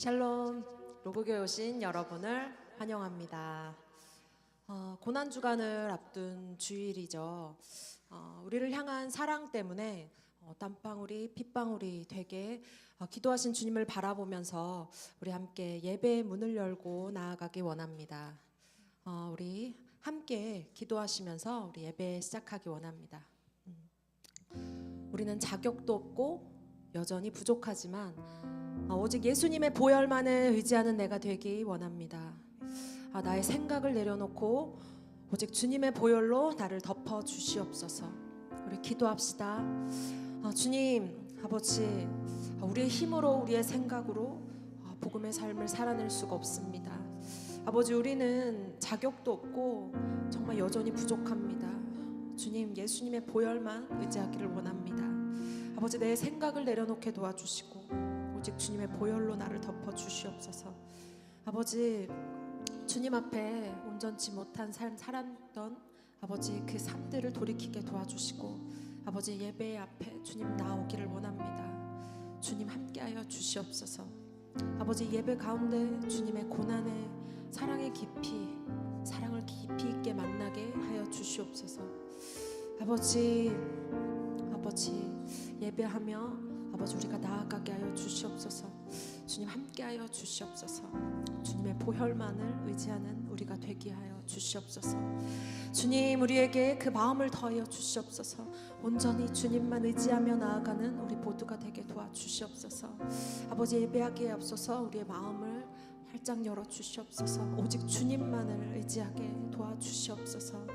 샬롬, 로그교에 오신 여러분을 환영합니다. 고난주간을 앞둔 주일이죠. 우리를 향한 사랑 때문에 땀방울이 핏방울이 되게 기도하신 주님을 바라보면서 우리 함께 예배의 문을 열고 나아가기 원합니다. 우리 함께 기도하시면서 우리 예배 시작하기 원합니다. 우리는 자격도 없고 여전히 부족하지만 오직 예수님의 보혈만을 의지하는 내가 되기 원합니다. 나의 생각을 내려놓고 오직 주님의 보혈로 나를 덮어 주시옵소서. 우리 기도합시다. 주님, 아버지, 우리의 힘으로 우리의 생각으로 복음의 삶을 살아낼 수가 없습니다. 아버지, 우리는 자격도 없고 정말 여전히 부족합니다. 주님, 예수님의 보혈만 의지하기를 원합니다. 아버지, 내 생각을 내려놓게 도와주시고 오직 주님의 보혈로 나를 덮어 주시옵소서. 아버지, 주님 앞에 온전치 못한 삶 살았던 아버지 그 삶들을 돌이키게 도와주시고 아버지 예배 앞에 주님 나오기를 원합니다. 주님 함께하여 주시옵소서. 아버지, 예배 가운데 주님의 고난에 사랑을 깊이 있게 만나게 하여 주시옵소서. 아버지 예배하며 아버지 우리가 나아가게 하여 주시옵소서. 주님 함께하여 주시옵소서. 주님의 보혈만을 의지하는 우리가 되게 하여 주시옵소서. 주님, 우리에게 그 마음을 더하여 주시옵소서. 온전히 주님만 의지하며 나아가는 우리 모두가 되게 도와주시옵소서. 아버지, 예배하기에 앞서서 우리의 마음을 활짝 열어 주시옵소서. 오직 주님만을 의지하게 도와주시옵소서.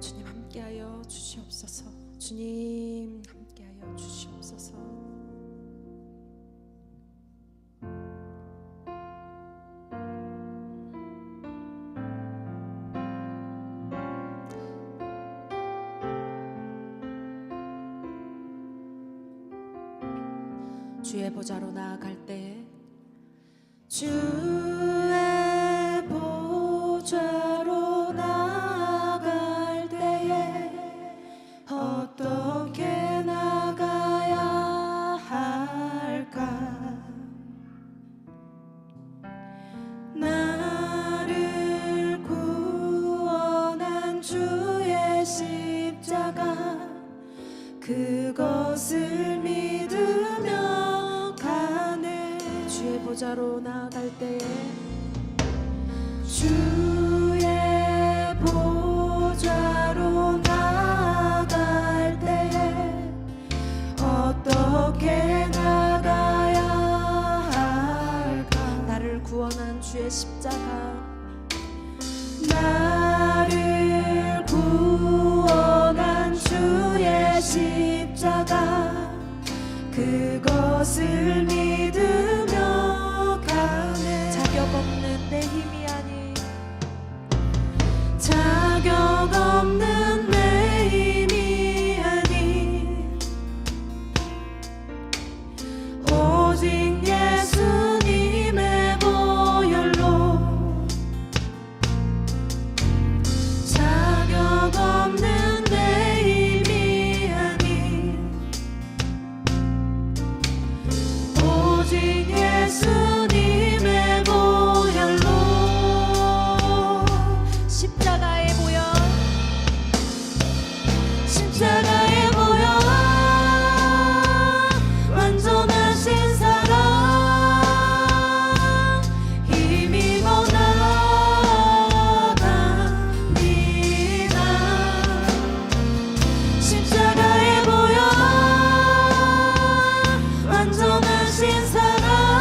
주님 함께하여 주시옵소서. 주님 함께하여 주시옵소서. 주의 보좌로 나아갈 때 주의 보좌로 나아갈 때에 어떻게 나가야 할까? 나를 구원한 주의 십자가 그것을 믿으며 주의 보좌로 나아갈 때에 주의 보좌로 나아갈 때에 어떻게 나가야 할까? 나를 구원한 주의 십자가 나를 구원한 주의 십자가 그것을 믿으며 가네. 자격 없는 내 힘이 아닌 자격 없는 내 힘이 아닌 오직 예수님의 보혈로 자격 없는 내 힘이 아닌 오직 예수님의 보혈로 십자가의 보혈 십자가의 보혈 완전하신 사랑 힘입어 나갑니다. 십자가의 보혈 완전하신 사랑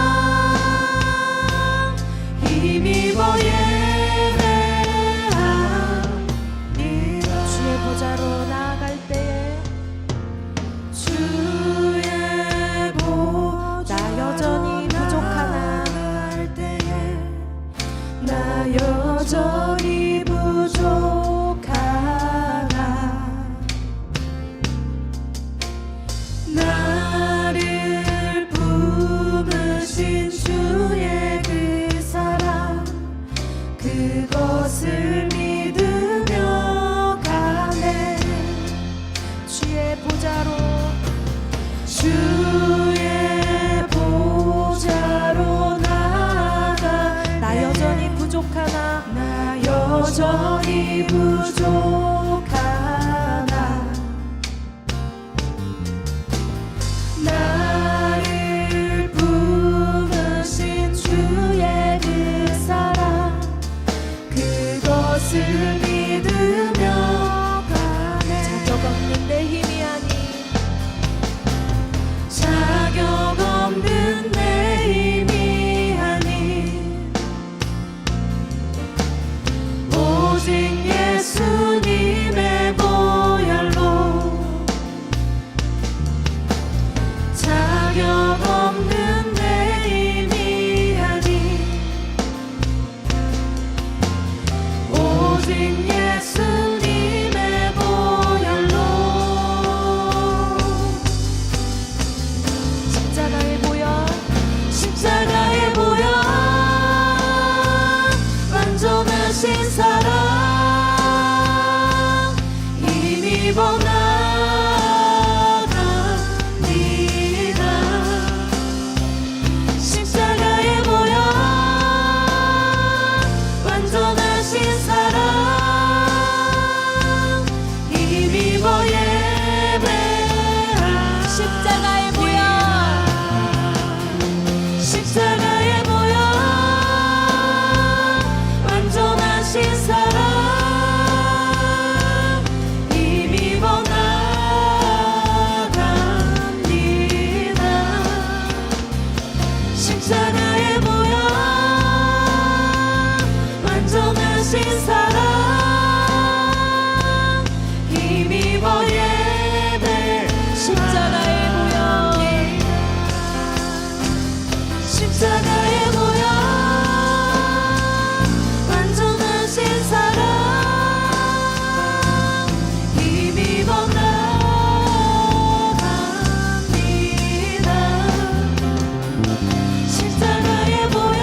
여전히 부족하나 나를 품으신 주의 그 사랑 그것을 믿으며 가네 자격 없는 내 힘이 아닌 자격 없는 내 힘이 아닌 오직 예수님의 보혈로 자격 없는 내 힘이 아닌 오직 예수님의 보혈로 십자가의 보혈 십자가의 보혈 완전하신 사랑 힘입어 나갑니다 십자가의 보혈 완전하신 사랑 힘입어 예배합니다 십자가의 보혈 십자가의 보혈 완전하신 사랑 힘입어 나갑니다 십자가의 보혈 완전하신 사랑 힘입어 예배 십자가의 보혈 십자가의 보혈 완전하신 사랑 힘입어 나갑니다 십자가의 보혈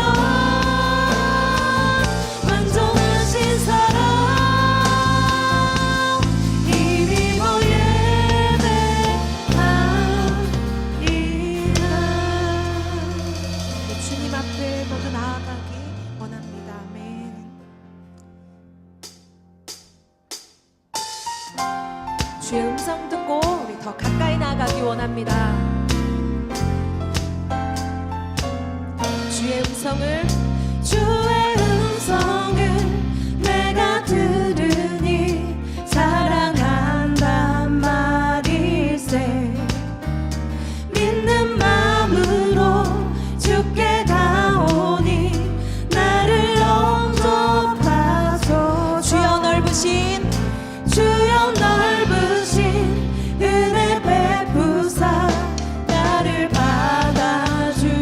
완전하신 사랑 힘입어 예배합니다 주님 앞에 모두 나아가기 원합니다. 아멘. 주의 음성 듣고 우리 더 가까이 나아가기 원합니다. 주의 음성을 내가 들으니 사랑한단 말일세 믿는 마음으로 주께 가오니 나를 영접하소서 주여 넓으신 은혜 베푸사 나를 받아주시고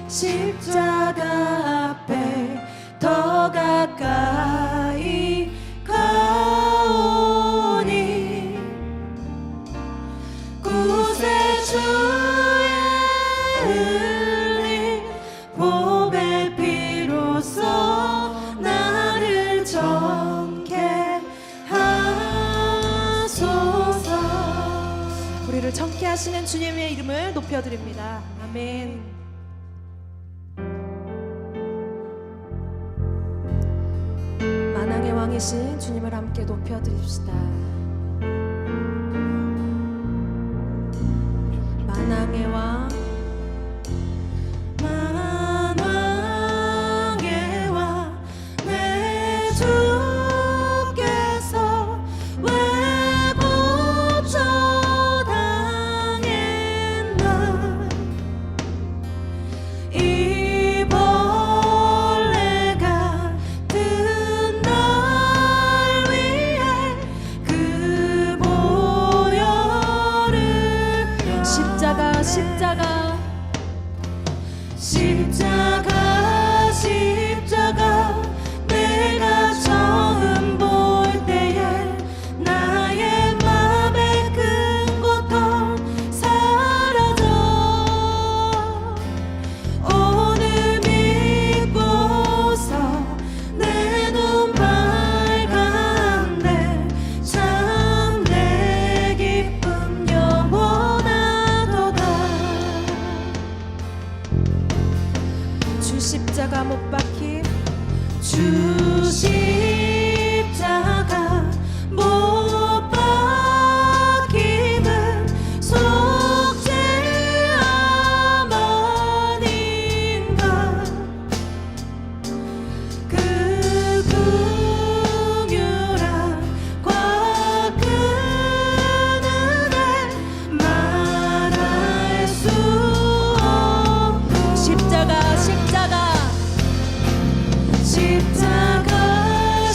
십자가 앞에 더 가까이 가오니 구세주의 흘린 보배 피로써 나를 정케 하소서. 우리를 정케 하시는 주님의 이름을 높여드립니다. 아멘. 만왕의 왕이신 주님을 함께 높여드립시다. 만왕의 왕, 만왕의 왕, 내 주께서 왜 고쳐당했나. 이 벌레가 든 날 위해 그 보혈을 십자가 십자가 십자가 십자가 내가 처음 볼 때에 나의 맘의 큰 고통 사라져. 오늘 믿고서 내 눈 밝았네. 참 내 기쁨 영원하도다. 주 십자가 못 박힘, 주 십자가 못 박힘은 속죄함 아닌가. 그 긍휼함과 그 은혜 말할 수 없고. 십자가 십자가 십자가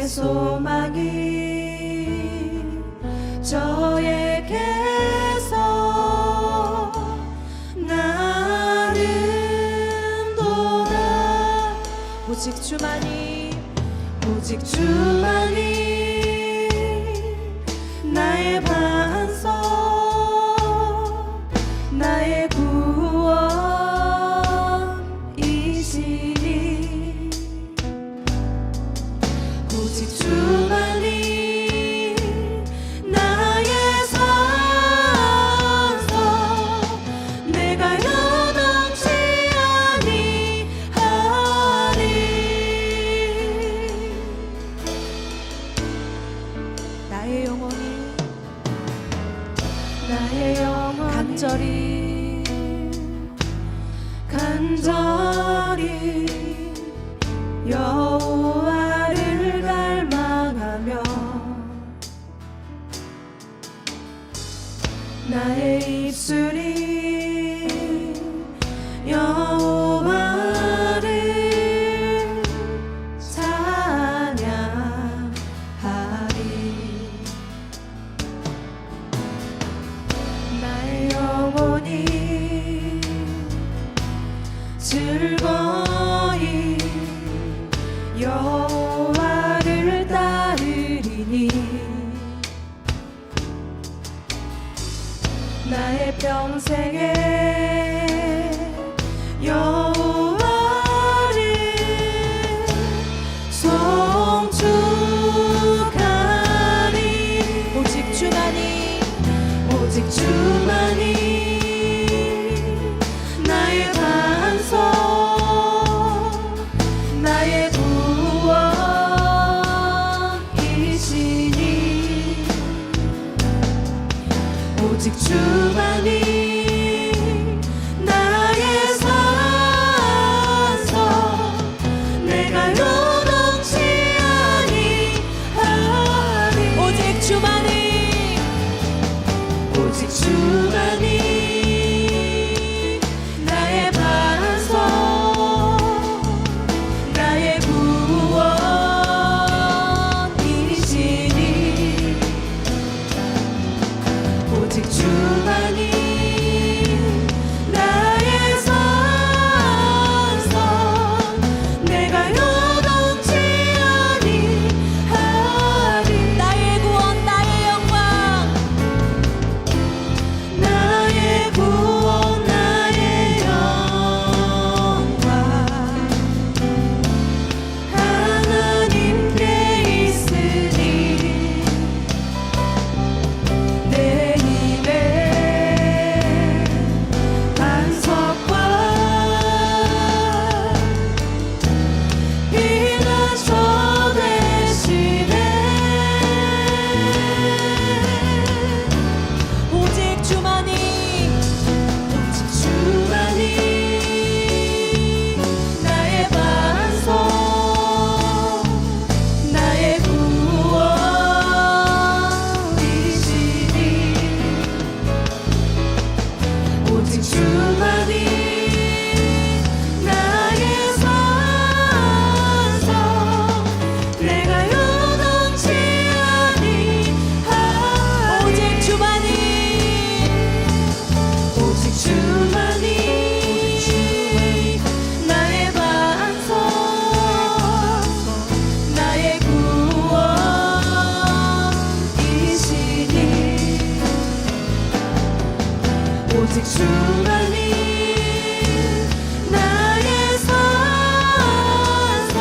나의 소망이 저에게서 나는 도다. 오직 주만이 나의 반석, 나의 구원이시니. 오직 주만이 나의 산성, 내가 요동치 아니하리. 나의 영혼 간절히 여호와를 갈망하며, 나의 입술이 여호와를 찬양하리. 나의 영혼이 즐거이 여호와를 따르리니, 나의 평생에 여호와를 송축하리. 오직 주만이 나의 반석, 나의 구원이시니. 오직 주만이 나의 산성, 내가 요동치 아니하리. 오직 주만이 나의 반석, 나의 구원이시니. 오직 주만이 나의 산성, 내가 요동치 아니하리. 나의 구원, 나의 영광, 나의 구원, 나의 영광, 하나님께 있으니. 내 힘의 반석과 피난처 되시네. 오직 주만이 나의 반석, 나의 구원이시니. 오직 주만이 나의 산성, 내가 요동치 아니하리. 오직 주만이 나의 반석, 나의 구원이시니. 오직 주만이 나의 산성,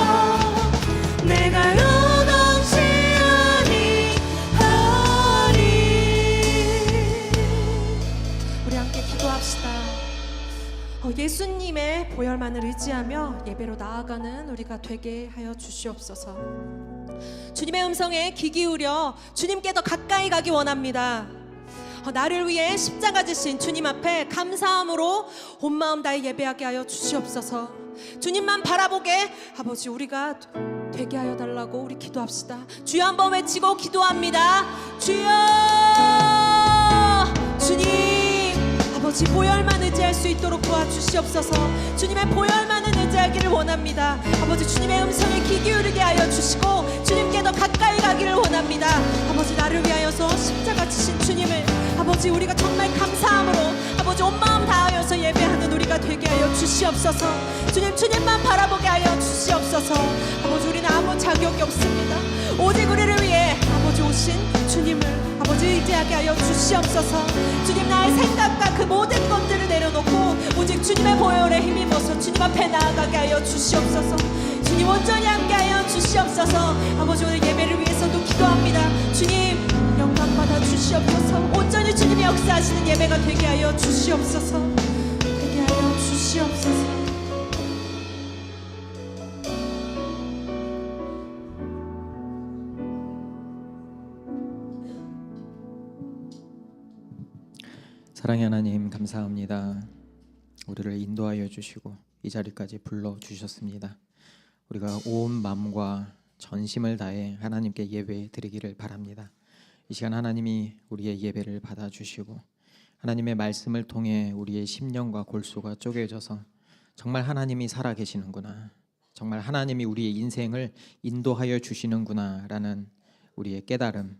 내가 요동치 아니하리. 우리 함께 기도합시다. 예수님의 보혈만을 의지하며 예배로 나아가는 우리가 되게 하여 주시옵소서. 주님의 음성에 귀 기울여 주님께 더 가까이 가기 원합니다. 나를 위해 십자가 지신 주님 앞에 감사함으로 온 마음 다해 예배하게 하여 주시옵소서. 주님만 바라보게 아버지 우리가 되게 하여 달라고 우리 기도합시다. 주여 한번 외치고 기도합니다. 주여, 주님 아버지 보혈만 의지할 수 있도록 도와주시옵소서. 주님의 보혈만은 의지하기를 원합니다. 아버지 주님의 음성에 귀 기울이게 하여 주시고 주님께 더 가까이 가기를 원합니다. 아버지 나를 위하여서 십자가 지신 주님을 아버지 우리가 정말 감사함으로 아버지 온 마음 다하여서 예배하는 우리가 되게 하여 주시옵소서. 주님만 바라보게 하여 주시옵소서. 아버지 우리는 아무 자격이 없습니다. 오직 우리를 위해 아버지 오신 주님을 아버지 의지하게 하여 주시옵소서. 주님 나의 생각과 그 모든 것들을 내려놓고 오직 주님의 보혈에 힘입어서 주님 앞에 나아가게 하여 주시옵소서. 주님 온전히 함께 하여 주시옵소서. 아버지 오늘 예배를 위해서도 기도합니다. 주님 영광 받아 주시옵소서. 온전히 주님이 역사하시는 예배가 되게 하여 주시옵소서. 되게 하여 주시옵소서. 사랑의 하나님 감사합니다. 우리를 인도하여 주시고 이 자리까지 불러주셨습니다. 우리가 온 마음과 전심을 다해 하나님께 예배 드리기를 바랍니다. 이 시간 하나님이 우리의 예배를 받아주시고 하나님의 말씀을 통해 우리의 심령과 골수가 쪼개져서 정말 하나님이 살아계시는구나, 정말 하나님이 우리의 인생을 인도하여 주시는구나 라는 우리의 깨달음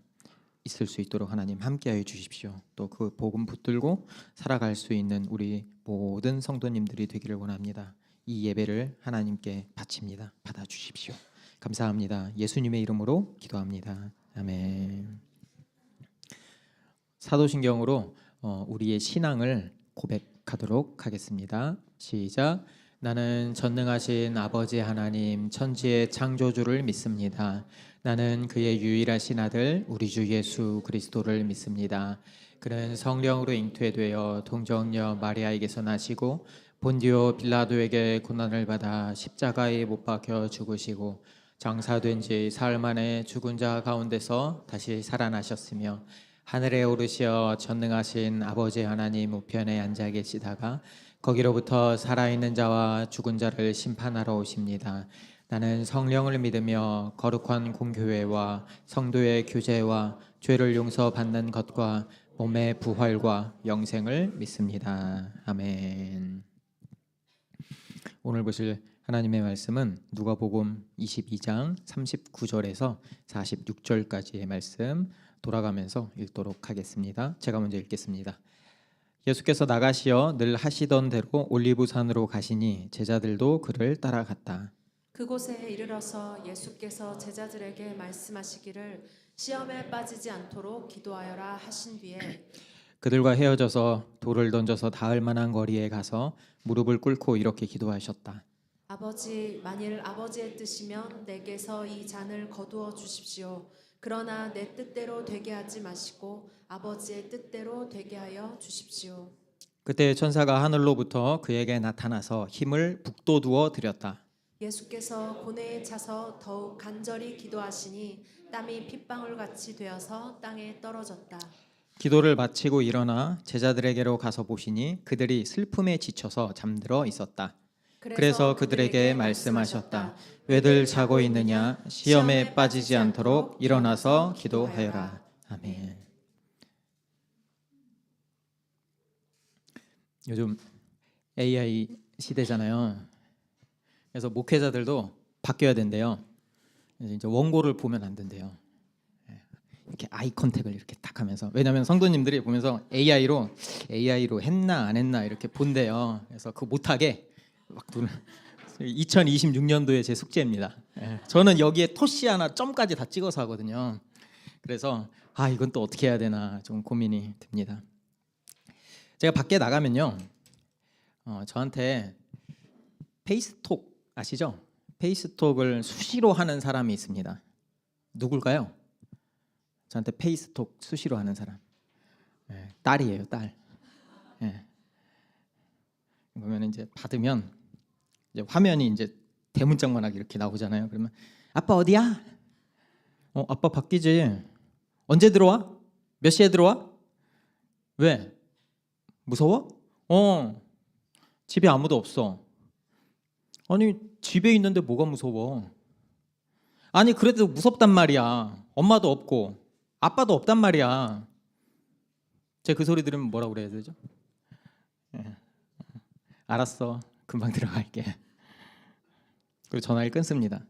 있을 수 있도록 하나님 함께하여 주십시오. 또 그 복음 붙들고 살아갈 수 있는 우리 모든 성도님들이 되기를 원합니다. 이 예배를 하나님께 바칩니다. 받아주십시오. 감사합니다. 예수님의 이름으로 기도합니다. 아멘. 사도신경으로 우리의 신앙을 고백하도록 하겠습니다. 시작. 나는 전능하신 아버지 하나님 천지의 창조주를 믿습니다. 나는 그의 유일하신 아들 우리 주 예수 그리스도를 믿습니다. 그는 성령으로 잉태되어 동정녀 마리아에게서 나시고 본디오 빌라도에게 고난을 받아 십자가에 못 박혀 죽으시고 장사된 지 사흘 만에 죽은 자 가운데서 다시 살아나셨으며 하늘에 오르시어 전능하신 아버지 하나님 우편에 앉아 계시다가 거기로부터 살아있는 자와 죽은 자를 심판하러 오십니다. 나는 성령을 믿으며 거룩한 공교회와 성도의 교제와 죄를 용서받는 것과 몸의 부활과 영생을 믿습니다. 아멘. 오늘 보실 하나님의 말씀은 누가복음 22장 39절에서 46절까지의 말씀 돌아가면서 읽도록 하겠습니다. 제가 먼저 읽겠습니다. 예수께서 나가시어 늘 하시던 대로 올리브산으로 가시니 제자들도 그를 따라갔다. 그곳에 이르러서 예수께서 제자들에게 말씀하시기를 시험에 빠지지 않도록 기도하여라 하신 뒤에 그들과 헤어져서 돌을 던져서 닿을 만한 거리에 가서 무릎을 꿇고 이렇게 기도하셨다. 아버지, 만일 아버지의 뜻이면 내게서 이 잔을 거두어 주십시오. 그러나 내 뜻대로 되게 하지 마시고 아버지의 뜻대로 되게 하여 주십시오. 그때 천사가 하늘로부터 그에게 나타나서 힘을 북돋우어 드렸다. 예수께서 고뇌에 차서 더욱 간절히 기도하시니 땀이 핏방울같이 되어서 땅에 떨어졌다. 기도를 마치고 일어나 제자들에게로 가서 보시니 그들이 슬픔에 지쳐서 잠들어 있었다. 그래서 그들에게 말씀하셨다. 왜들 자고 있느냐? 시험에 빠지지 않도록 일어나서 기도하여라. 아멘. 요즘 AI 시대잖아요. 그래서 목회자들도 바뀌어야 된대요. 그래서 이제 원고를 보면 안 된대요. 이렇게 아이 컨택을 이렇게 딱 하면서, 왜냐하면 성도님들이 보면서 AI로 했나 안 했나 이렇게 본대요. 그래서 그거 못하게 막 2026년도에 제 숙제입니다. 저는 여기에 토시 하나 점까지 다 찍어서 하거든요. 그래서 이건 또 어떻게 해야 되나 좀 고민이 됩니다. 제가 밖에 나가면요, 저한테 페이스톡 아시죠? 페이스톡을 수시로 하는 사람이 있습니다. 누굴까요? 저한테 페이스톡 수시로 하는 사람. 딸이에요, 딸. 보면 이제 받으면 이제 화면이 이제 대문짝만하게 이렇게 나오잖아요. 그러면 아빠 어디야? 아빠 밖이지. 언제 들어와? 몇 시에 들어와? 왜? 무서워? 집에 아무도 없어. 아니 집에 있는데 뭐가 무서워? 아니 그래도 무섭단 말이야. 엄마도 없고 아빠도 없단 말이야. 제가 그 소리 들으면 뭐라고 그래야 되죠? 알았어, 금방 들어갈게. 그리고 전화를 끊습니다.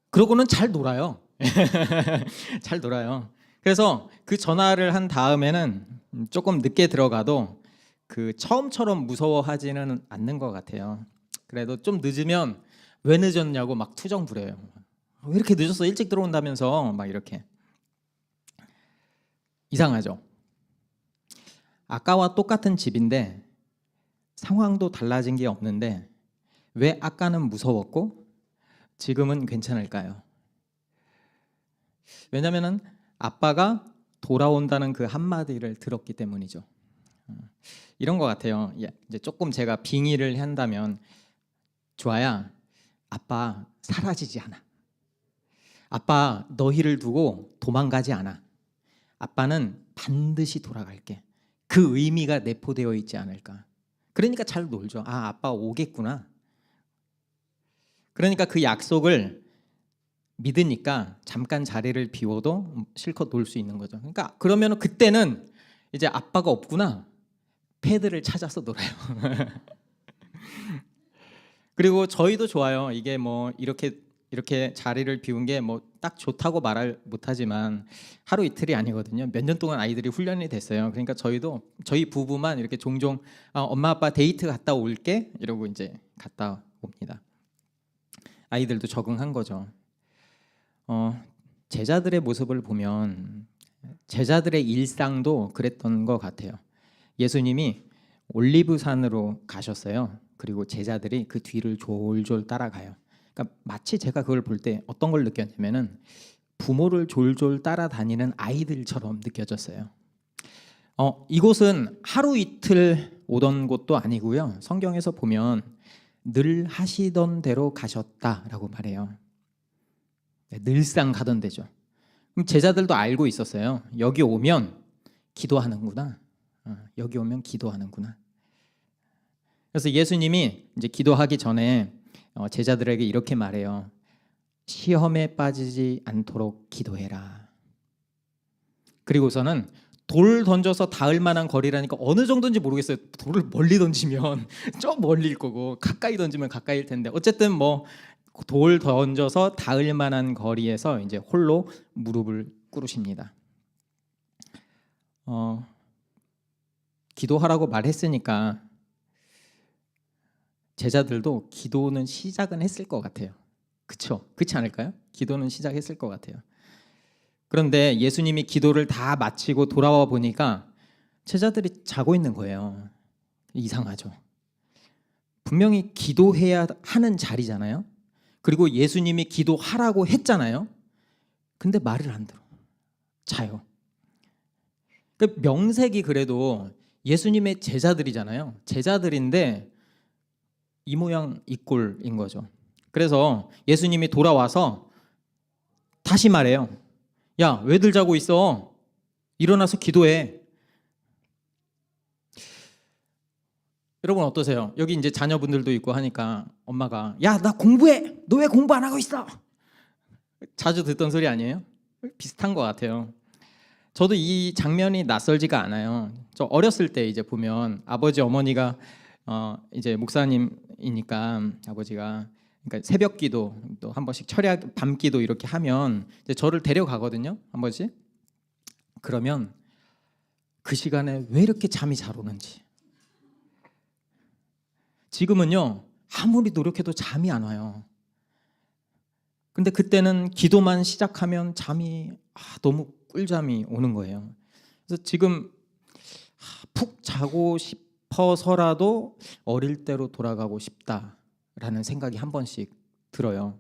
그러고는 잘 놀아요. 잘 놀아요. 그래서 그 전화를 한 다음에는 조금 늦게 들어가도 그 처음처럼 무서워하지는 않는 것 같아요. 그래도 좀 늦으면 왜 늦었냐고 막 투정 부려요. 왜 이렇게 늦었어? 일찍 들어온다면서 막 이렇게. 이상하죠? 아까와 똑같은 집인데 상황도 달라진 게 없는데 왜 아까는 무서웠고 지금은 괜찮을까요? 왜냐면은 아빠가 돌아온다는 그 한마디를 들었기 때문이죠. 이런 것 같아요. 이제 조금 제가 빙의를 한다면, 좋아야, 아빠 사라지지 않아. 아빠 너희를 두고 도망가지 않아. 아빠는 반드시 돌아갈게. 그 의미가 내포되어 있지 않을까. 그러니까 잘 놀죠. 아, 아빠 오겠구나. 그러니까 그 약속을 믿으니까 잠깐 자리를 비워도 실컷 놀 수 있는 거죠. 그러니까 그러면 그때는 이제 아빠가 없구나. 패드를 찾아서 놀아요. 그리고 저희도 좋아요. 이게 뭐 이렇게 자리를 비운 게 뭐 딱 좋다고 말을 못하지만 하루 이틀이 아니거든요. 몇 년 동안 아이들이 훈련이 됐어요. 그러니까 저희 부부만 이렇게 종종 엄마 아빠 데이트 갔다 올게 이러고 이제 갔다 옵니다. 아이들도 적응한 거죠. 제자들의 모습을 보면 제자들의 일상도 그랬던 것 같아요. 예수님이 올리브산으로 가셨어요. 그리고 제자들이 그 뒤를 졸졸 따라가요. 그러니까 마치 제가 그걸 볼 때 어떤 걸 느꼈냐면은 부모를 졸졸 따라다니는 아이들처럼 느껴졌어요. 이곳은 하루 이틀 오던 곳도 아니고요. 성경에서 보면 늘 하시던 대로 가셨다라고 말해요. 늘상 가던 데죠. 그럼 제자들도 알고 있었어요. 여기 오면 기도하는구나. 여기 오면 기도하는구나. 그래서 예수님이 이제 기도하기 전에 제자들에게 이렇게 말해요. 시험에 빠지지 않도록 기도해라. 그리고서는 돌 던져서 닿을 만한 거리라니까 어느 정도인지 모르겠어요. 돌을 멀리 던지면 좀 멀리일 거고 가까이 던지면 가까이일 텐데 어쨌든 뭐 돌 던져서 닿을 만한 거리에서 이제 홀로 무릎을 꿇으십니다. 기도하라고 말했으니까 제자들도 기도는 시작은 했을 것 같아요. 그렇죠? 그렇지 않을까요? 기도는 시작했을 것 같아요. 그런데 예수님이 기도를 다 마치고 돌아와 보니까 제자들이 자고 있는 거예요. 이상하죠. 분명히 기도해야 하는 자리잖아요. 그리고 예수님이 기도하라고 했잖아요. 근데 말을 안 들어. 자요. 그 명색이 그래도 예수님의 제자들이잖아요. 제자들인데 이 모양 이 꼴인 거죠. 그래서 예수님이 돌아와서 다시 말해요. 야, 왜들 자고 있어? 일어나서 기도해. 여러분 어떠세요? 여기 이제 자녀분들도 있고 하니까 엄마가 야, 나 공부해. 너 왜 공부 안 하고 있어? 자주 듣던 소리 아니에요? 비슷한 것 같아요. 저도 이 장면이 낯설지가 않아요. 저 어렸을 때 이제 보면 아버지 어머니가 이제 목사님이니까 아버지가 그러니까 새벽기도 또 한 번씩 철야 밤기도 이렇게 하면 이제 저를 데려가거든요. 한 번씩. 그러면 그 시간에 왜 이렇게 잠이 잘 오는지. 지금은요 아무리 노력해도 잠이 안 와요. 근데 그때는 기도만 시작하면 잠이 너무 꿀잠이 오는 거예요. 그래서 지금 푹 자고 싶어서라도 어릴 때로 돌아가고 싶다라는 생각이 한 번씩 들어요.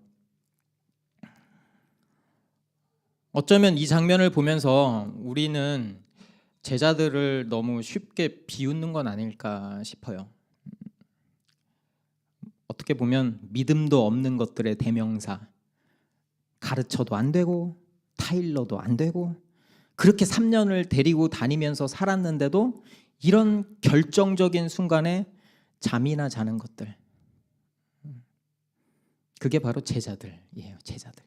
어쩌면 이 장면을 보면서 우리는 제자들을 너무 쉽게 비웃는 건 아닐까 싶어요. 어떻게 보면 믿음도 없는 것들의 대명사, 가르쳐도 안 되고 타일러도 안 되고 그렇게 3년을 데리고 다니면서 살았는데도 이런 결정적인 순간에 잠이나 자는 것들, 그게 바로 제자들이에요. 제자들.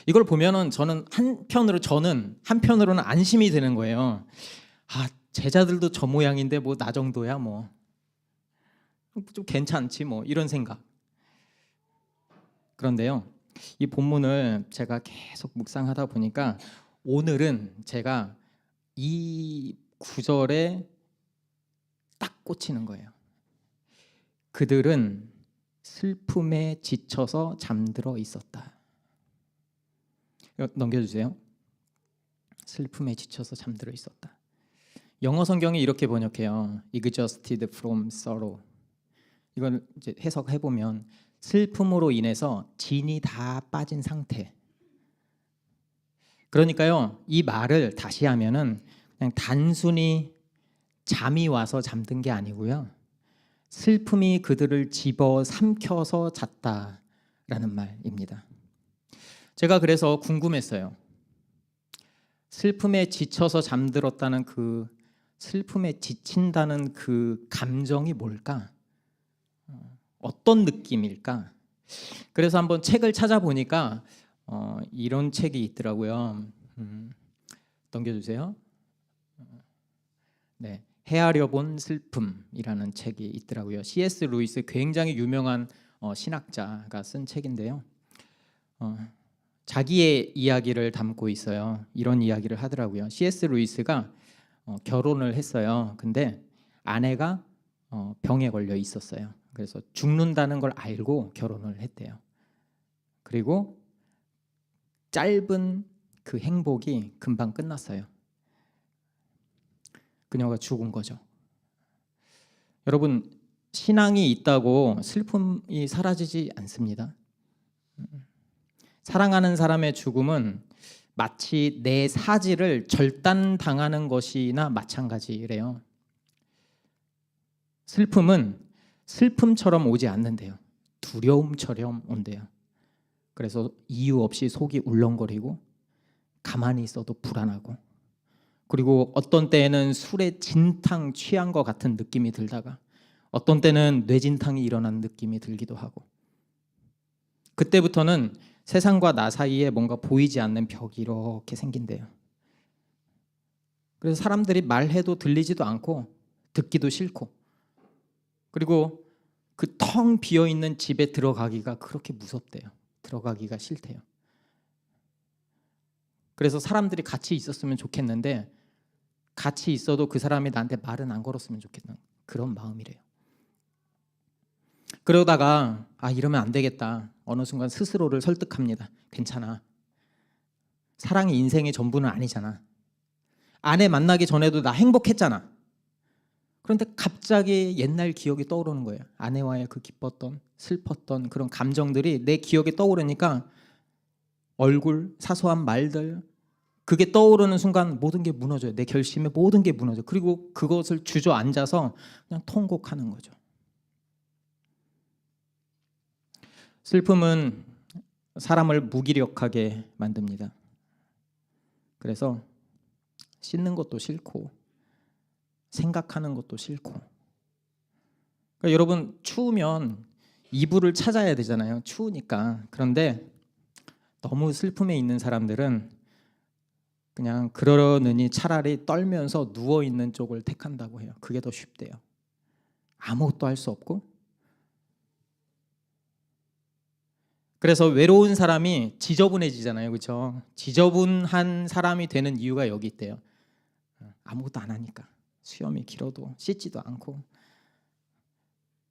이걸 보면은 저는 한편으로는 안심이 되는 거예요. 제자들도 저 모양인데 뭐 나 정도야 뭐 좀 괜찮지 뭐 이런 생각. 그런데요, 이 본문을 제가 계속 묵상하다 보니까 오늘은 제가 이 구절에 딱 꽂히는 거예요. 그들은 슬픔에 지쳐서 잠들어 있었다. 넘겨주세요. 슬픔에 지쳐서 잠들어 있었다. 영어 성경이 이렇게 번역해요. Exhausted from sorrow. 이걸 이제 해석해 보면 슬픔으로 인해서 진이 다 빠진 상태. 그러니까요, 이 말을 다시 하면은 그냥 단순히 잠이 와서 잠든 게 아니고요, 슬픔이 그들을 집어 삼켜서 잤다라는 말입니다. 제가 그래서 궁금했어요. 슬픔에 지쳐서 잠들었다는 그 슬픔에 지친다는 그 감정이 뭘까? 어떤 느낌일까? 그래서 한번 책을 찾아보니까 이런 책이 있더라고요. 넘겨주세요. 네, 헤아려 본 슬픔이라는 책이 있더라고요. C.S. 루이스, 굉장히 유명한 신학자가 쓴 책인데요. 자기의 이야기를 담고 있어요. 이런 이야기를 하더라고요. C.S. 루이스가 결혼을 했어요. 근데 아내가 병에 걸려 있었어요. 그래서 죽는다는 걸 알고 결혼을 했대요. 그리고 짧은 그 행복이 금방 끝났어요. 그녀가 죽은 거죠. 여러분, 신앙이 있다고 슬픔이 사라지지 않습니다. 사랑하는 사람의 죽음은 마치 내 사지를 절단당하는 것이나 마찬가지래요. 슬픔은 슬픔처럼 오지 않는데요, 두려움처럼 온대요. 그래서 이유 없이 속이 울렁거리고 가만히 있어도 불안하고, 그리고 어떤 때에는 술에 진탕 취한 것 같은 느낌이 들다가 어떤 때는 뇌진탕이 일어난 느낌이 들기도 하고, 그때부터는 세상과 나 사이에 뭔가 보이지 않는 벽이 이렇게 생긴대요. 그래서 사람들이 말해도 들리지도 않고 듣기도 싫고, 그리고 그 텅 비어있는 집에 들어가기가 그렇게 무섭대요. 들어가기가 싫대요. 그래서 사람들이 같이 있었으면 좋겠는데 같이 있어도 그 사람이 나한테 말은 안 걸었으면 좋겠는 그런 마음이래요. 그러다가 이러면 안 되겠다, 어느 순간 스스로를 설득합니다. 괜찮아, 사랑이 인생의 전부는 아니잖아. 아내 만나기 전에도 나 행복했잖아. 그런데 갑자기 옛날 기억이 떠오르는 거예요. 아내와의 그 기뻤던, 슬펐던 그런 감정들이 내 기억에 떠오르니까 얼굴, 사소한 말들, 그게 떠오르는 순간 모든 게 무너져요. 내 결심에 모든 게 무너져요. 그리고 그것을 주저앉아서 그냥 통곡하는 거죠. 슬픔은 사람을 무기력하게 만듭니다. 그래서 씻는 것도 싫고 생각하는 것도 싫고. 그러니까 여러분, 추우면 이불을 찾아야 되잖아요. 추우니까. 그런데 너무 슬픔에 있는 사람들은 그냥 그러느니 차라리 떨면서 누워있는 쪽을 택한다고 해요. 그게 더 쉽대요. 아무것도 할 수 없고. 그래서 외로운 사람이 지저분해지잖아요. 그렇죠? 지저분한 사람이 되는 이유가 여기 있대요. 아무것도 안 하니까. 수염이 길어도 씻지도 않고.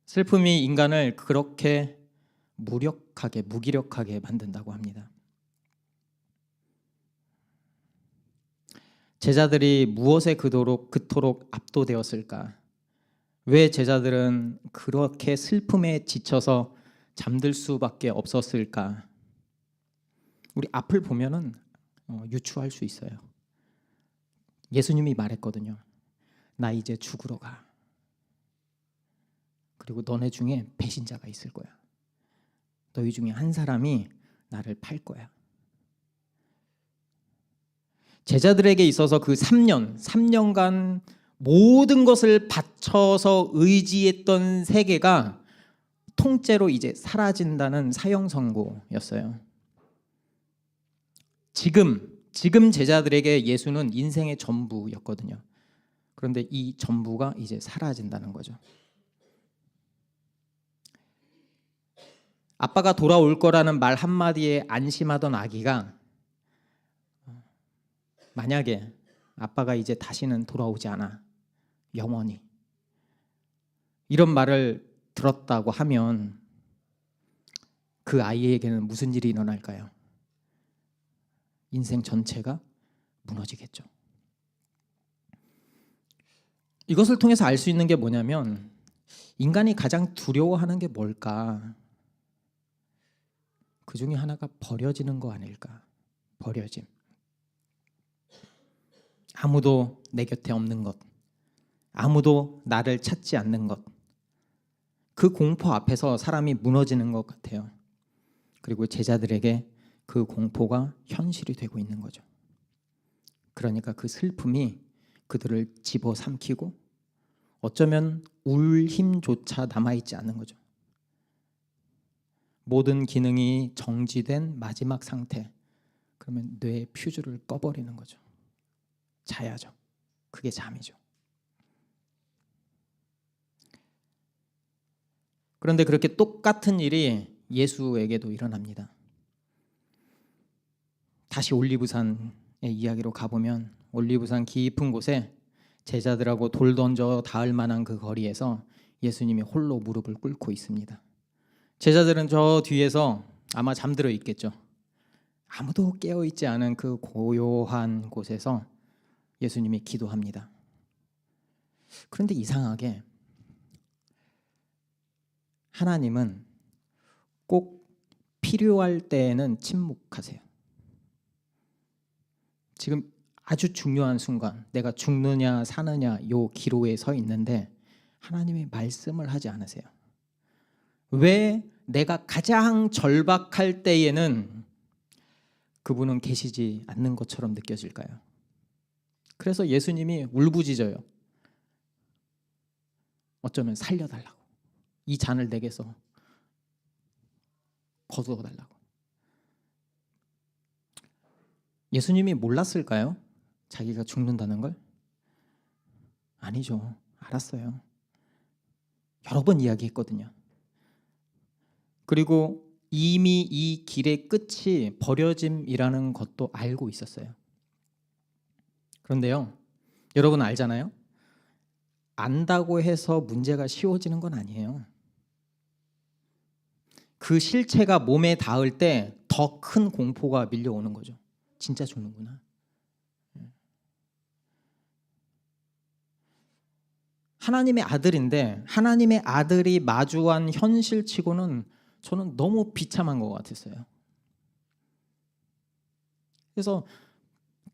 슬픔이 인간을 그렇게 무력하게, 무기력하게 만든다고 합니다. 제자들이 무엇에 그토록 압도되었을까? 왜 제자들은 그렇게 슬픔에 지쳐서 잠들 수밖에 없었을까? 우리 앞을 보면은 유추할 수 있어요. 예수님이 말했거든요. 나 이제 죽으러 가. 그리고 너네 중에 배신자가 있을 거야. 너희 중에 한 사람이 나를 팔 거야. 제자들에게 있어서 그 3년간 모든 것을 바쳐서 의지했던 세계가 통째로 이제 사라진다는 사형 선고였어요. 지금 제자들에게 예수는 인생의 전부였거든요. 그런데 이 전부가 이제 사라진다는 거죠. 아빠가 돌아올 거라는 말 한마디에 안심하던 아기가 만약에 아빠가 이제 다시는 돌아오지 않아, 영원히, 이런 말을 들었다고 하면 그 아이에게는 무슨 일이 일어날까요? 인생 전체가 무너지겠죠. 이것을 통해서 알 수 있는 게 뭐냐면, 인간이 가장 두려워하는 게 뭘까? 그 중에 하나가 버려지는 거 아닐까? 버려짐. 아무도 내 곁에 없는 것, 아무도 나를 찾지 않는 것, 그 공포 앞에서 사람이 무너지는 것 같아요. 그리고 제자들에게 그 공포가 현실이 되고 있는 거죠. 그러니까 그 슬픔이 그들을 집어삼키고 어쩌면 울 힘조차 남아있지 않는 거죠. 모든 기능이 정지된 마지막 상태, 그러면 뇌의 퓨즈를 꺼버리는 거죠. 자야죠. 그게 잠이죠. 그런데 그렇게 똑같은 일이 예수에게도 일어납니다. 다시 올리브산의 이야기로 가보면, 올리브산 깊은 곳에 제자들하고 돌 던져 닿을 만한 그 거리에서 예수님이 홀로 무릎을 꿇고 있습니다. 제자들은 저 뒤에서 아마 잠들어 있겠죠. 아무도 깨어있지 않은 그 고요한 곳에서 예수님이 기도합니다. 그런데 이상하게 하나님은 꼭 필요할 때에는 침묵하세요. 지금 아주 중요한 순간, 내가 죽느냐 사느냐 요 기로에 서 있는데 하나님이 말씀을 하지 않으세요. 왜 내가 가장 절박할 때에는 그분은 계시지 않는 것처럼 느껴질까요? 그래서 예수님이 울부짖어요. 어쩌면 살려달라고, 이 잔을 내게서 거두어달라고. 예수님이 몰랐을까요? 자기가 죽는다는 걸? 아니죠. 알았어요. 여러 번 이야기했거든요. 그리고 이미 이 길의 끝이 버려짐이라는 것도 알고 있었어요. 그런데요, 여러분 알잖아요. 안다고 해서 문제가 쉬워지는 건 아니에요. 그 실체가 몸에 닿을 때 더 큰 공포가 밀려오는 거죠. 진짜 죽는구나. 하나님의 아들인데 하나님의 아들이 마주한 현실치고는 저는 너무 비참한 것 같았어요. 그래서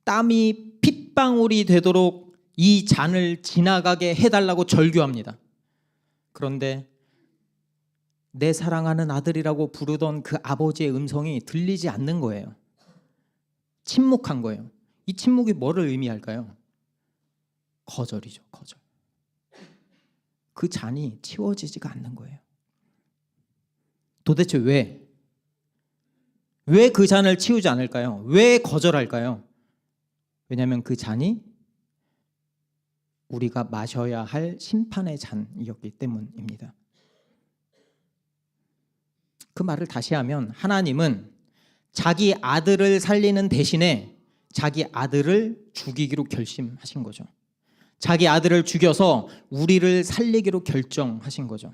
땀이 핏방울이 되도록 이 잔을 지나가게 해달라고 절규합니다. 그런데 내 사랑하는 아들이라고 부르던 그 아버지의 음성이 들리지 않는 거예요. 침묵한 거예요. 이 침묵이 뭐를 의미할까요? 거절이죠. 거절. 그 잔이 치워지지가 않는 거예요. 도대체 왜? 왜 그 잔을 치우지 않을까요? 왜 거절할까요? 왜냐하면 그 잔이 우리가 마셔야 할 심판의 잔이었기 때문입니다. 그 말을 다시 하면, 하나님은 자기 아들을 살리는 대신에 자기 아들을 죽이기로 결심하신 거죠. 자기 아들을 죽여서 우리를 살리기로 결정하신 거죠.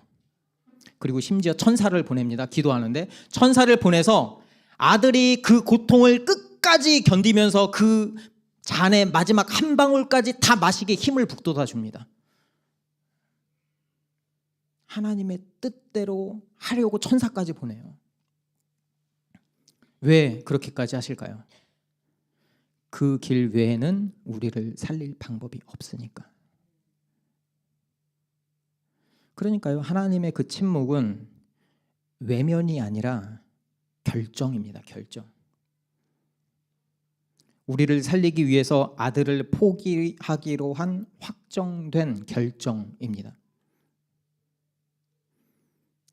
그리고 심지어 천사를 보냅니다. 기도하는데 천사를 보내서 아들이 그 고통을 끝까지 견디면서 그 잔의 마지막 한 방울까지 다 마시게 힘을 북돋아 줍니다. 하나님의 뜻대로 하려고 천사까지 보내요. 왜 그렇게까지 하실까요? 그 길 외에는 우리를 살릴 방법이 없으니까. 그러니까요, 하나님의 그 침묵은 외면이 아니라 결정입니다. 결정. 우리를 살리기 위해서 아들을 포기하기로 한 확정된 결정입니다.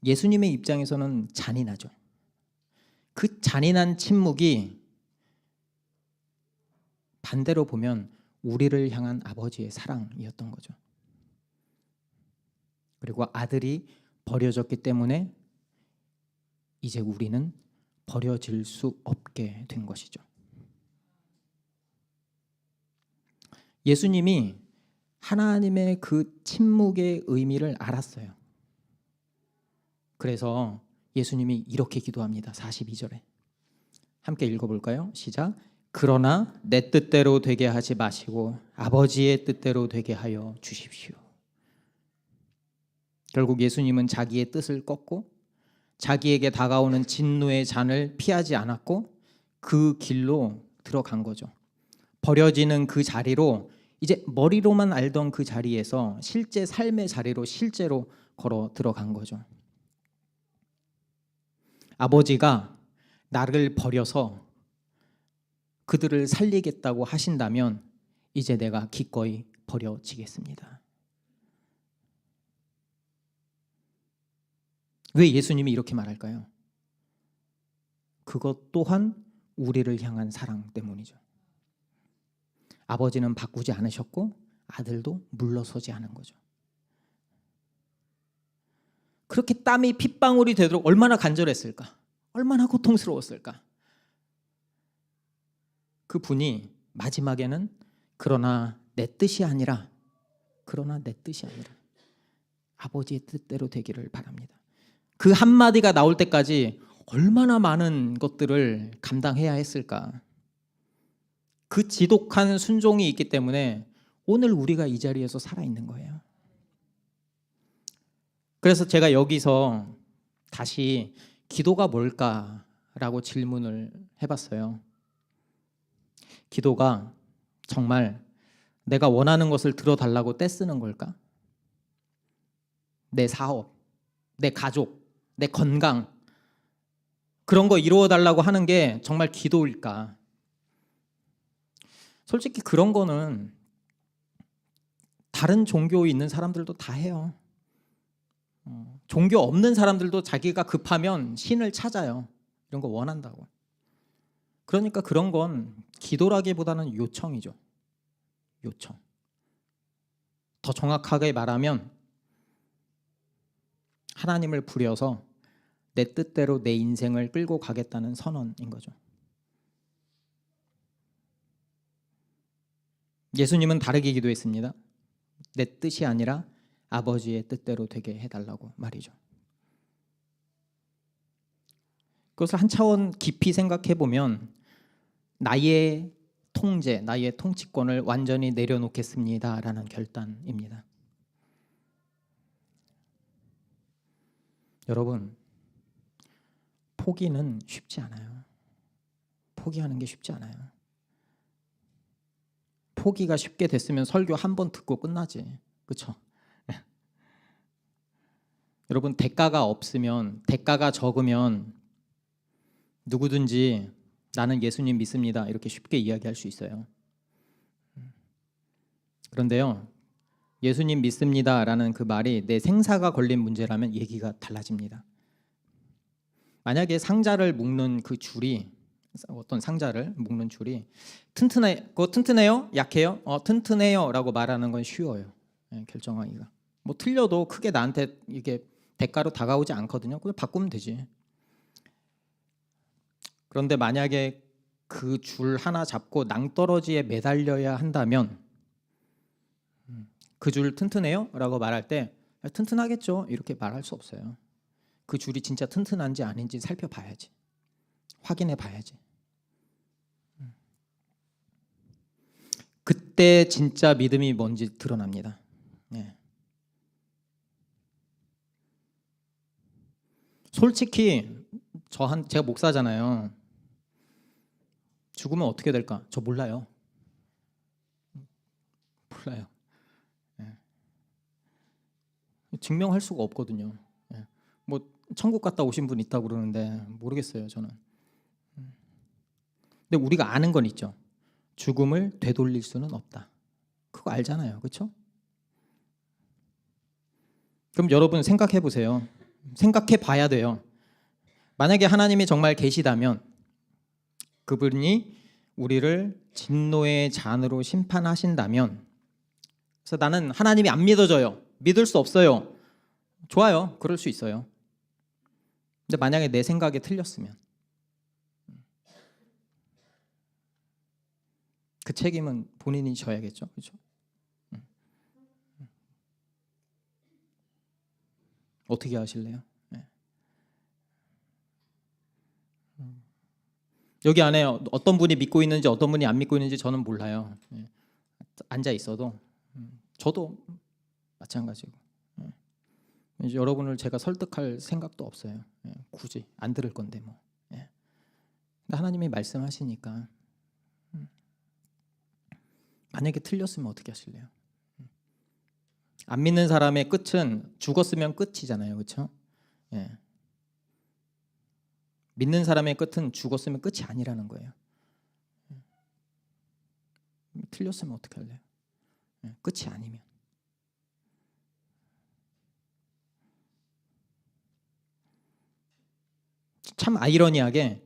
예수님의 입장에서는 잔인하죠. 그 잔인한 침묵이 반대로 보면 우리를 향한 아버지의 사랑이었던 거죠. 그리고 아들이 버려졌기 때문에 이제 우리는 버려질 수 없게 된 것이죠. 예수님이 하나님의 그 침묵의 의미를 알았어요. 그래서 예수님이 이렇게 기도합니다. 42절에 함께 읽어볼까요? 시작. 그러나 내 뜻대로 되게 하지 마시고 아버지의 뜻대로 되게 하여 주십시오. 결국 예수님은 자기의 뜻을 꺾고 자기에게 다가오는 진노의 잔을 피하지 않았고 그 길로 들어간 거죠. 버려지는 그 자리로, 이제 머리로만 알던 그 자리에서 실제 삶의 자리로 실제로 걸어 들어간 거죠. 아버지가 나를 버려서 그들을 살리겠다고 하신다면 이제 내가 기꺼이 버려지겠습니다. 왜 예수님이 이렇게 말할까요? 그것 또한 우리를 향한 사랑 때문이죠. 아버지는 바꾸지 않으셨고 아들도 물러서지 않은 거죠. 그렇게 땀이 핏방울이 되도록 얼마나 간절했을까? 얼마나 고통스러웠을까? 그 분이 마지막에는 그러나 내 뜻이 아니라 아버지의 뜻대로 되기를 바랍니다. 그 한마디가 나올 때까지 얼마나 많은 것들을 감당해야 했을까? 그 지독한 순종이 있기 때문에 오늘 우리가 이 자리에서 살아있는 거예요. 그래서 제가 여기서 다시 기도가 뭘까라고 질문을 해봤어요. 기도가 정말 내가 원하는 것을 들어달라고 떼쓰는 걸까? 내 사업, 내 가족, 내 건강, 그런 거 이루어달라고 하는 게 정말 기도일까? 솔직히 그런 거는 다른 종교에 있는 사람들도 다 해요. 종교 없는 사람들도 자기가 급하면 신을 찾아요. 이런 거 원한다고. 그러니까 그런 건 기도라기보다는 요청이죠. 요청. 더 정확하게 말하면 하나님을 부려서 내 뜻대로 내 인생을 끌고 가겠다는 선언인 거죠. 예수님은 다르게 기도했습니다. 내 뜻이 아니라 아버지의 뜻대로 되게 해달라고 말이죠. 그것을 한 차원 깊이 생각해 보면 나의 통제, 나의 통치권을 완전히 내려놓겠습니다라는 결단입니다. 여러분, 포기는 쉽지 않아요. 포기하는 게 쉽지 않아요. 포기가 쉽게 됐으면 설교 한 번 듣고 끝나지. 그렇죠? 여러분, 대가가 없으면, 대가가 적으면 누구든지 나는 예수님 믿습니다 이렇게 쉽게 이야기할 수 있어요. 그런데요, 예수님 믿습니다라는 그 말이 내 생사가 걸린 문제라면 얘기가 달라집니다. 만약에 상자를 묶는 그 줄이, 어떤 상자를 묶는 줄이 그거 튼튼해요? 약해요? 튼튼해요 라고 말하는 건 쉬워요. 결정하기가. 뭐 틀려도 크게 나한테 이게 대가로 다가오지 않거든요. 그냥 바꾸면 되지. 그런데 만약에 그 줄 하나 잡고 낭떠러지에 매달려야 한다면 그 줄 튼튼해요? 라고 말할 때 튼튼하겠죠 이렇게 말할 수 없어요. 그 줄이 진짜 튼튼한지 아닌지 살펴봐야지. 확인해 봐야지. 그때 진짜 믿음이 뭔지 드러납니다. 네. 솔직히 제가 목사잖아요. 죽으면 어떻게 될까? 저 몰라요. 몰라요. 네. 증명할 수가 없거든요. 네. 뭐 천국 갔다 오신 분 있다고 그러는데 모르겠어요, 저는. 근데 우리가 아는 건 있죠. 죽음을 되돌릴 수는 없다. 그거 알잖아요, 그렇죠? 그럼 여러분 생각해 보세요. 생각해 봐야 돼요. 만약에 하나님이 정말 계시다면 그분이 우리를 진노의 잔으로 심판하신다면, 그래서 나는 하나님이 안 믿어져요, 믿을 수 없어요. 좋아요, 그럴 수 있어요. 근데 만약에 내 생각이 틀렸으면 그 책임은 본인이 져야겠죠, 그렇죠? 어떻게 하실래요? 네. 여기 안에 어떤 분이 믿고 있는지 어떤 분이 안 믿고 있는지 저는 몰라요. 네. 앉아 있어도 저도 마찬가지고, 이제 여러분을 제가 설득할 생각도 없어요. 굳이 안 들을 건데 뭐. 근데 하나님이 말씀하시니까, 만약에 틀렸으면 어떻게 하실래요? 안 믿는 사람의 끝은 죽었으면 끝이잖아요, 그렇죠? 믿는 사람의 끝은 죽었으면 끝이 아니라는 거예요. 틀렸으면 어떻게 할래요? 끝이 아니면. 참 아이러니하게,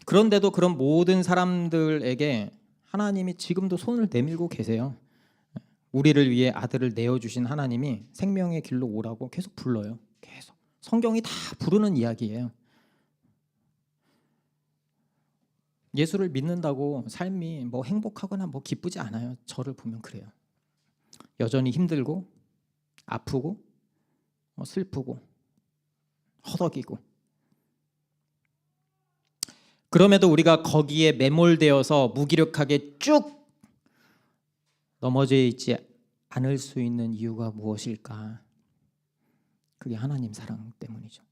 그런데도 그런 모든 사람들에게 하나님이 지금도 손을 내밀고 계세요. 우리를 위해 아들을 내어주신 하나님이 생명의 길로 오라고 계속 불러요. 계속 성경이 다 부르는 이야기예요. 예수를 믿는다고 삶이 뭐 행복하거나 뭐 기쁘지 않아요. 저를 보면 그래요. 여전히 힘들고 아프고 슬프고 허덕이고, 그럼에도 우리가 거기에 매몰되어서 무기력하게 쭉 넘어져 있지 않을 수 있는 이유가 무엇일까? 그게 하나님 사랑 때문이죠.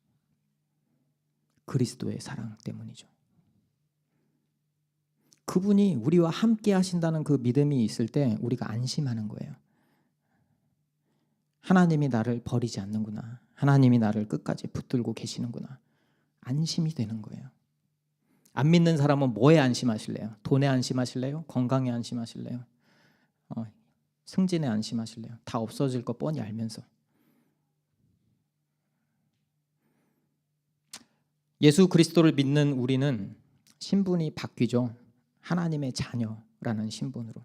그리스도의 사랑 때문이죠. 그분이 우리와 함께 하신다는 그 믿음이 있을 때 우리가 안심하는 거예요. 하나님이 나를 버리지 않는구나, 하나님이 나를 끝까지 붙들고 계시는구나, 안심이 되는 거예요. 안 믿는 사람은 뭐에 안심하실래요? 돈에 안심하실래요? 건강에 안심하실래요? 승진에 안심하실래요? 다 없어질 거 뻔히 알면서. 예수 그리스도를 믿는 우리는 신분이 바뀌죠. 하나님의 자녀라는 신분으로.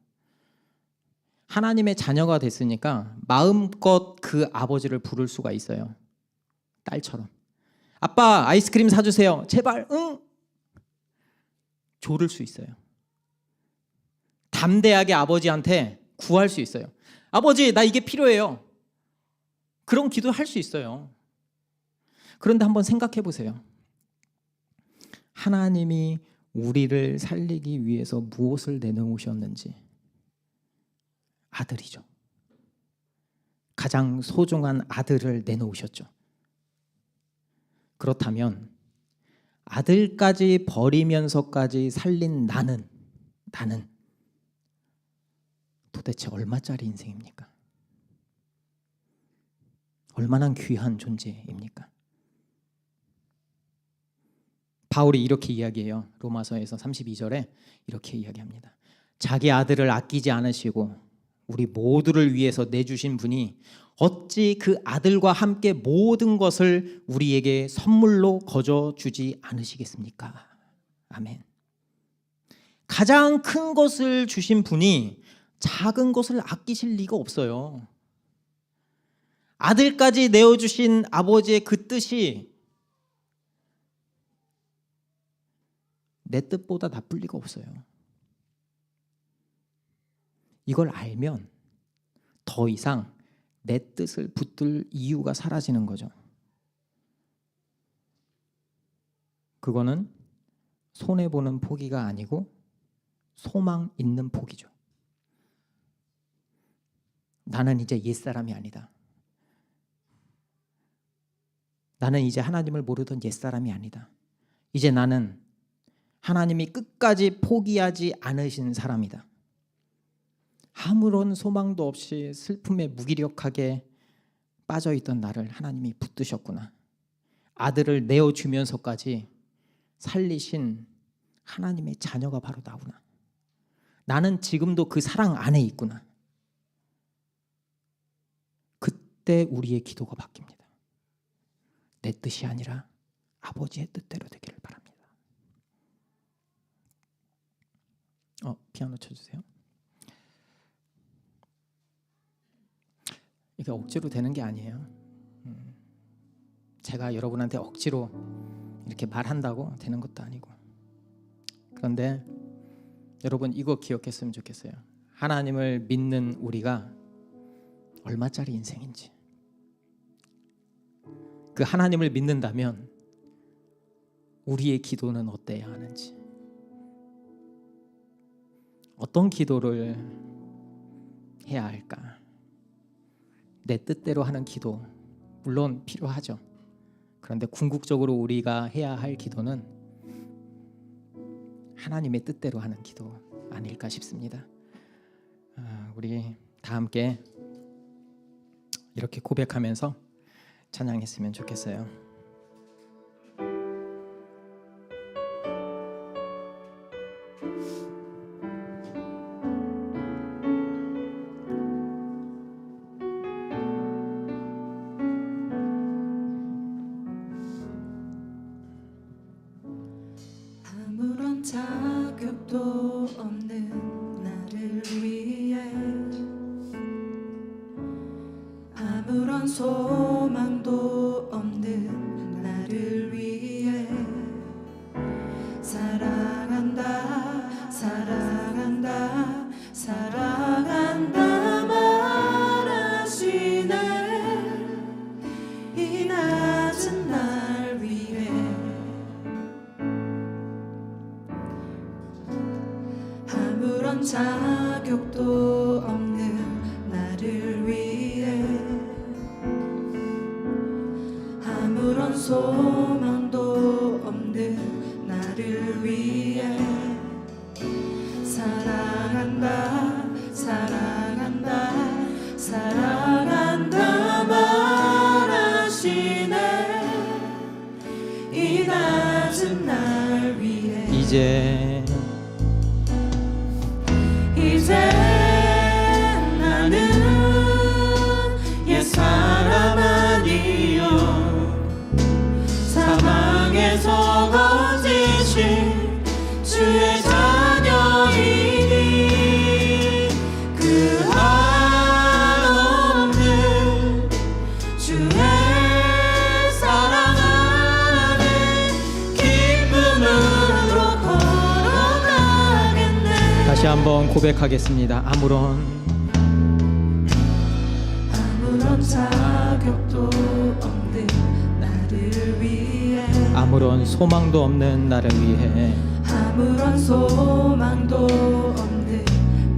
하나님의 자녀가 됐으니까 마음껏 그 아버지를 부를 수가 있어요. 딸처럼. 아빠, 아이스크림 사주세요. 제발, 응? 조를 수 있어요. 담대하게 아버지한테 구할 수 있어요. 아버지, 나 이게 필요해요. 그런 기도할 수 있어요. 그런데 한번 생각해 보세요. 하나님이 우리를 살리기 위해서 무엇을 내놓으셨는지. 아들이죠. 가장 소중한 아들을 내놓으셨죠. 그렇다면 아들까지 버리면서까지 살린 나는 도대체 얼마짜리 인생입니까? 얼마나 귀한 존재입니까? 바울이 이렇게 이야기해요. 로마서에서 32절에 이렇게 이야기합니다. 자기 아들을 아끼지 않으시고 우리 모두를 위해서 내주신 분이 어찌 그 아들과 함께 모든 것을 우리에게 선물로 거저 주지 않으시겠습니까? 아멘. 가장 큰 것을 주신 분이 작은 것을 아끼실 리가 없어요. 아들까지 내어주신 아버지의 그 뜻이 내 뜻보다 나쁠 리가 없어요. 이걸 알면 더 이상 내 뜻을 붙들 이유가 사라지는 거죠. 그거는 손해보는 포기가 아니고 소망 있는 포기죠. 나는 이제 옛사람이 아니다. 나는 이제 하나님을 모르던 옛사람이 아니다. 이제 나는 하나님이 끝까지 포기하지 않으신 사람이다. 아무런 소망도 없이 슬픔에 무기력하게 빠져있던 나를 하나님이 붙드셨구나. 아들을 내어주면서까지 살리신 하나님의 자녀가 바로 나구나. 나는 지금도 그 사랑 안에 있구나. 그때 우리의 기도가 바뀝니다. 내 뜻이 아니라 아버지의 뜻대로 되기를 바랍니다. 피아노 쳐주세요. 이게 억지로 되는 게 아니에요. 제가 여러분한테 억지로 이렇게 말한다고 되는 것도 아니고. 그런데 여러분 이거 기억했으면 좋겠어요. 하나님을 믿는 우리가 얼마짜리 인생인지. 그 하나님을 믿는다면 우리의 기도는 어때야 하는지, 어떤 기도를 해야 할까. 내 뜻대로 하는 기도 물론 필요하죠. 그런데 궁극적으로 우리가 해야 할 기도는 하나님의 뜻대로 하는 기도 아닐까 싶습니다. 우리 다 함께 이렇게 고백하면서 찬양했으면 좋겠어요. 아무런 자격도 없는 나를 위해, 아무런 소망도 없는 나를 위해 사랑한다 사랑한다 사랑한다 말하시네. 이 낮은 날 위해 아무런 자격도 없는 나를 위해, 아무런 소망도 없는 나를 위해 사랑한다 사랑한다 사랑한다 말하시네. 이 낮은 날 위해 이제 나는 옛사람 아니요, 사망에서 거지신 주의 자녀이니 그 한없는 주의 사랑 안에 기쁨으로 걸어가겠네. 다시 한번 고백하겠습니다. 아무런 자격도 없는 나를 위해, 아무런 소망도 없는 나를 위해 아무런 소망도 없는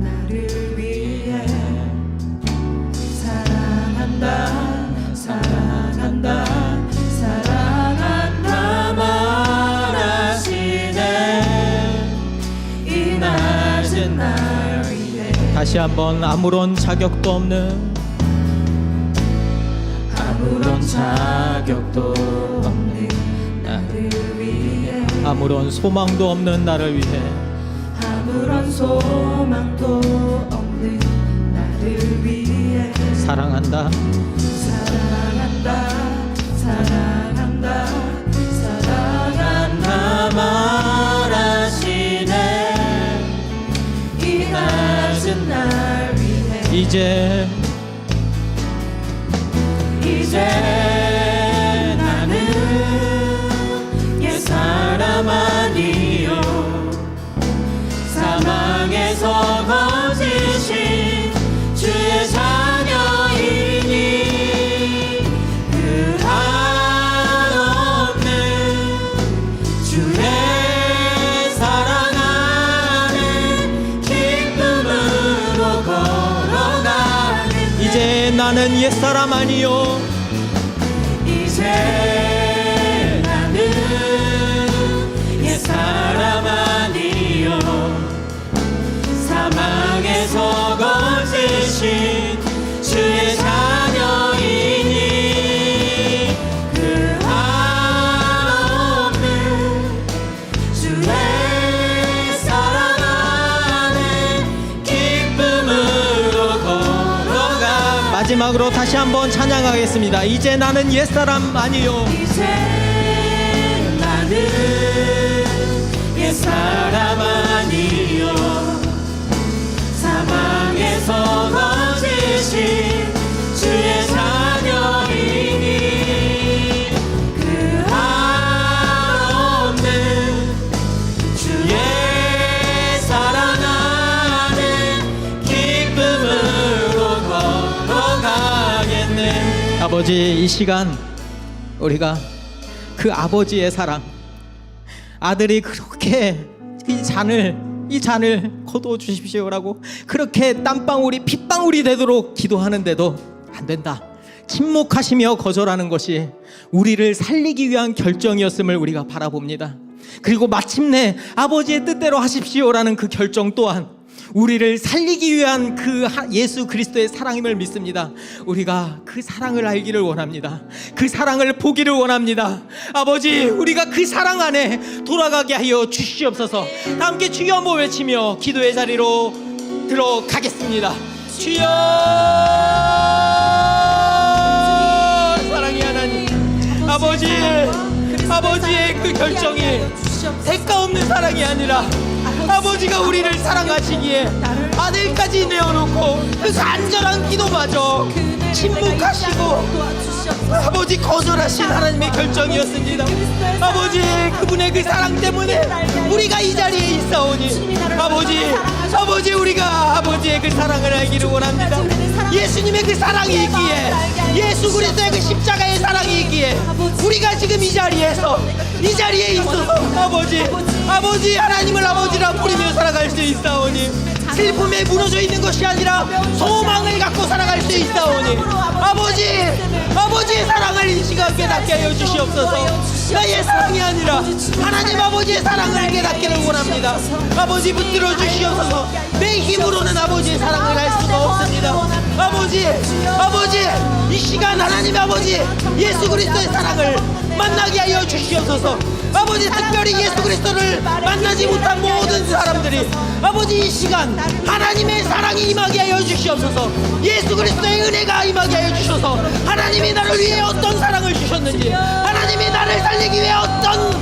나를 위해 사랑한다 사랑한다 사랑한다 말하시네. 이 낮은 날 위해 다시 한번 아무런 자격도 없는 아무런 자격도 없는 나를 위해, 아무런 소망도 없는 나를 위해 아무런 소망도 없는 나를 위해 사랑한다 사랑한다 사랑한다 사랑한다 말하시네. 이 낮은 날 위해 이제 나는 옛사람 아니요, 사망에서 거지신 주의 자녀이니 그 한없는 주의 사랑 안에 기쁨으로 걸어가겠네. 이제 나는 옛사람 아니요, 이제 나는 옛사람 아니요, 사망에서 거지신 주의 자녀이니 그 한없는 주의 사랑 안에 기쁨으로 걸어가. 마지막으로 다시 한번 찬양하겠습니다. 이제 나는 옛사람 아니요, 이제 나는 옛사람 아니요, 위해서 거주신 주의 자녀이니 그 한없는 주의 사랑 안에 기쁨으로 걸어가겠네. 아버지, 이 시간 우리가 그 아버지의 사랑, 아들이 그렇게 이 잔을 거두어 주십시오라고 그렇게 땀방울이 핏방울이 되도록 기도하는데도 안 된다, 침묵하시며 거절하는 것이 우리를 살리기 위한 결정이었음을 우리가 바라봅니다. 그리고 마침내 아버지의 뜻대로 하십시오라는 그 결정 또한 우리를 살리기 위한 그 예수 그리스도의 사랑임을 믿습니다. 우리가 그 사랑을 알기를 원합니다. 그 사랑을 보기를 원합니다. 아버지, 우리가 그 사랑 안에 돌아가게 하여 주시옵소서. 다 함께 주여 한번 외치며 기도의 자리로 들어가겠습니다. 주여, 사랑의 하나님, 아버지의 그 결정이 대가 없는 사랑이 아니라 아버지가 우리를 사랑하시기에 아들까지 내어놓고 그 간절한 기도마저 침묵하시고 아버지 거절하신 하나님의 결정이었습니다. 아버지, 그분의 그 사랑 때문에 우리가 이 자리에 있사오니 아버지, 우리가 아버지의 그 사랑을 알기를 원합니다. 예수님의 그 사랑이 있기에, 예수 그리스도의 그 십자가의 사랑이 있기에 우리가 지금 이 자리에 있어서 아버지 하나님을 아버지라 부르며 살아갈 수 있사오니, 슬픔에 무너져 있는 것이 아니라 소망을 갖고 살아갈 수 있사오니 아버지의 사랑을 이 시간 깨닫게 하여 주시옵소서. 나의 사랑이 아니라 하나님 아버지의 사랑을 깨닫기를 원합니다. 아버지, 붙들어 주시옵소서. 내 힘으로는 아버지의 사랑을 알 수가 없습니다. 아버지, 이 시간 하나님 아버지 예수 그리스도의 사랑을 만나게 하여 주시옵소서. 아버지, 특별히 예수 그리스도를 만나지 못한 모든 사람들이 아버지 이 시간 하나님의 사랑이 임하게 하여 주시옵소서. 예수 그리스도의 은혜가 임하게 하여 주셔서 하나님이 나를 위해 어떤 사랑을 주셨는지, 하나님이 나를 살리기 위해 어떤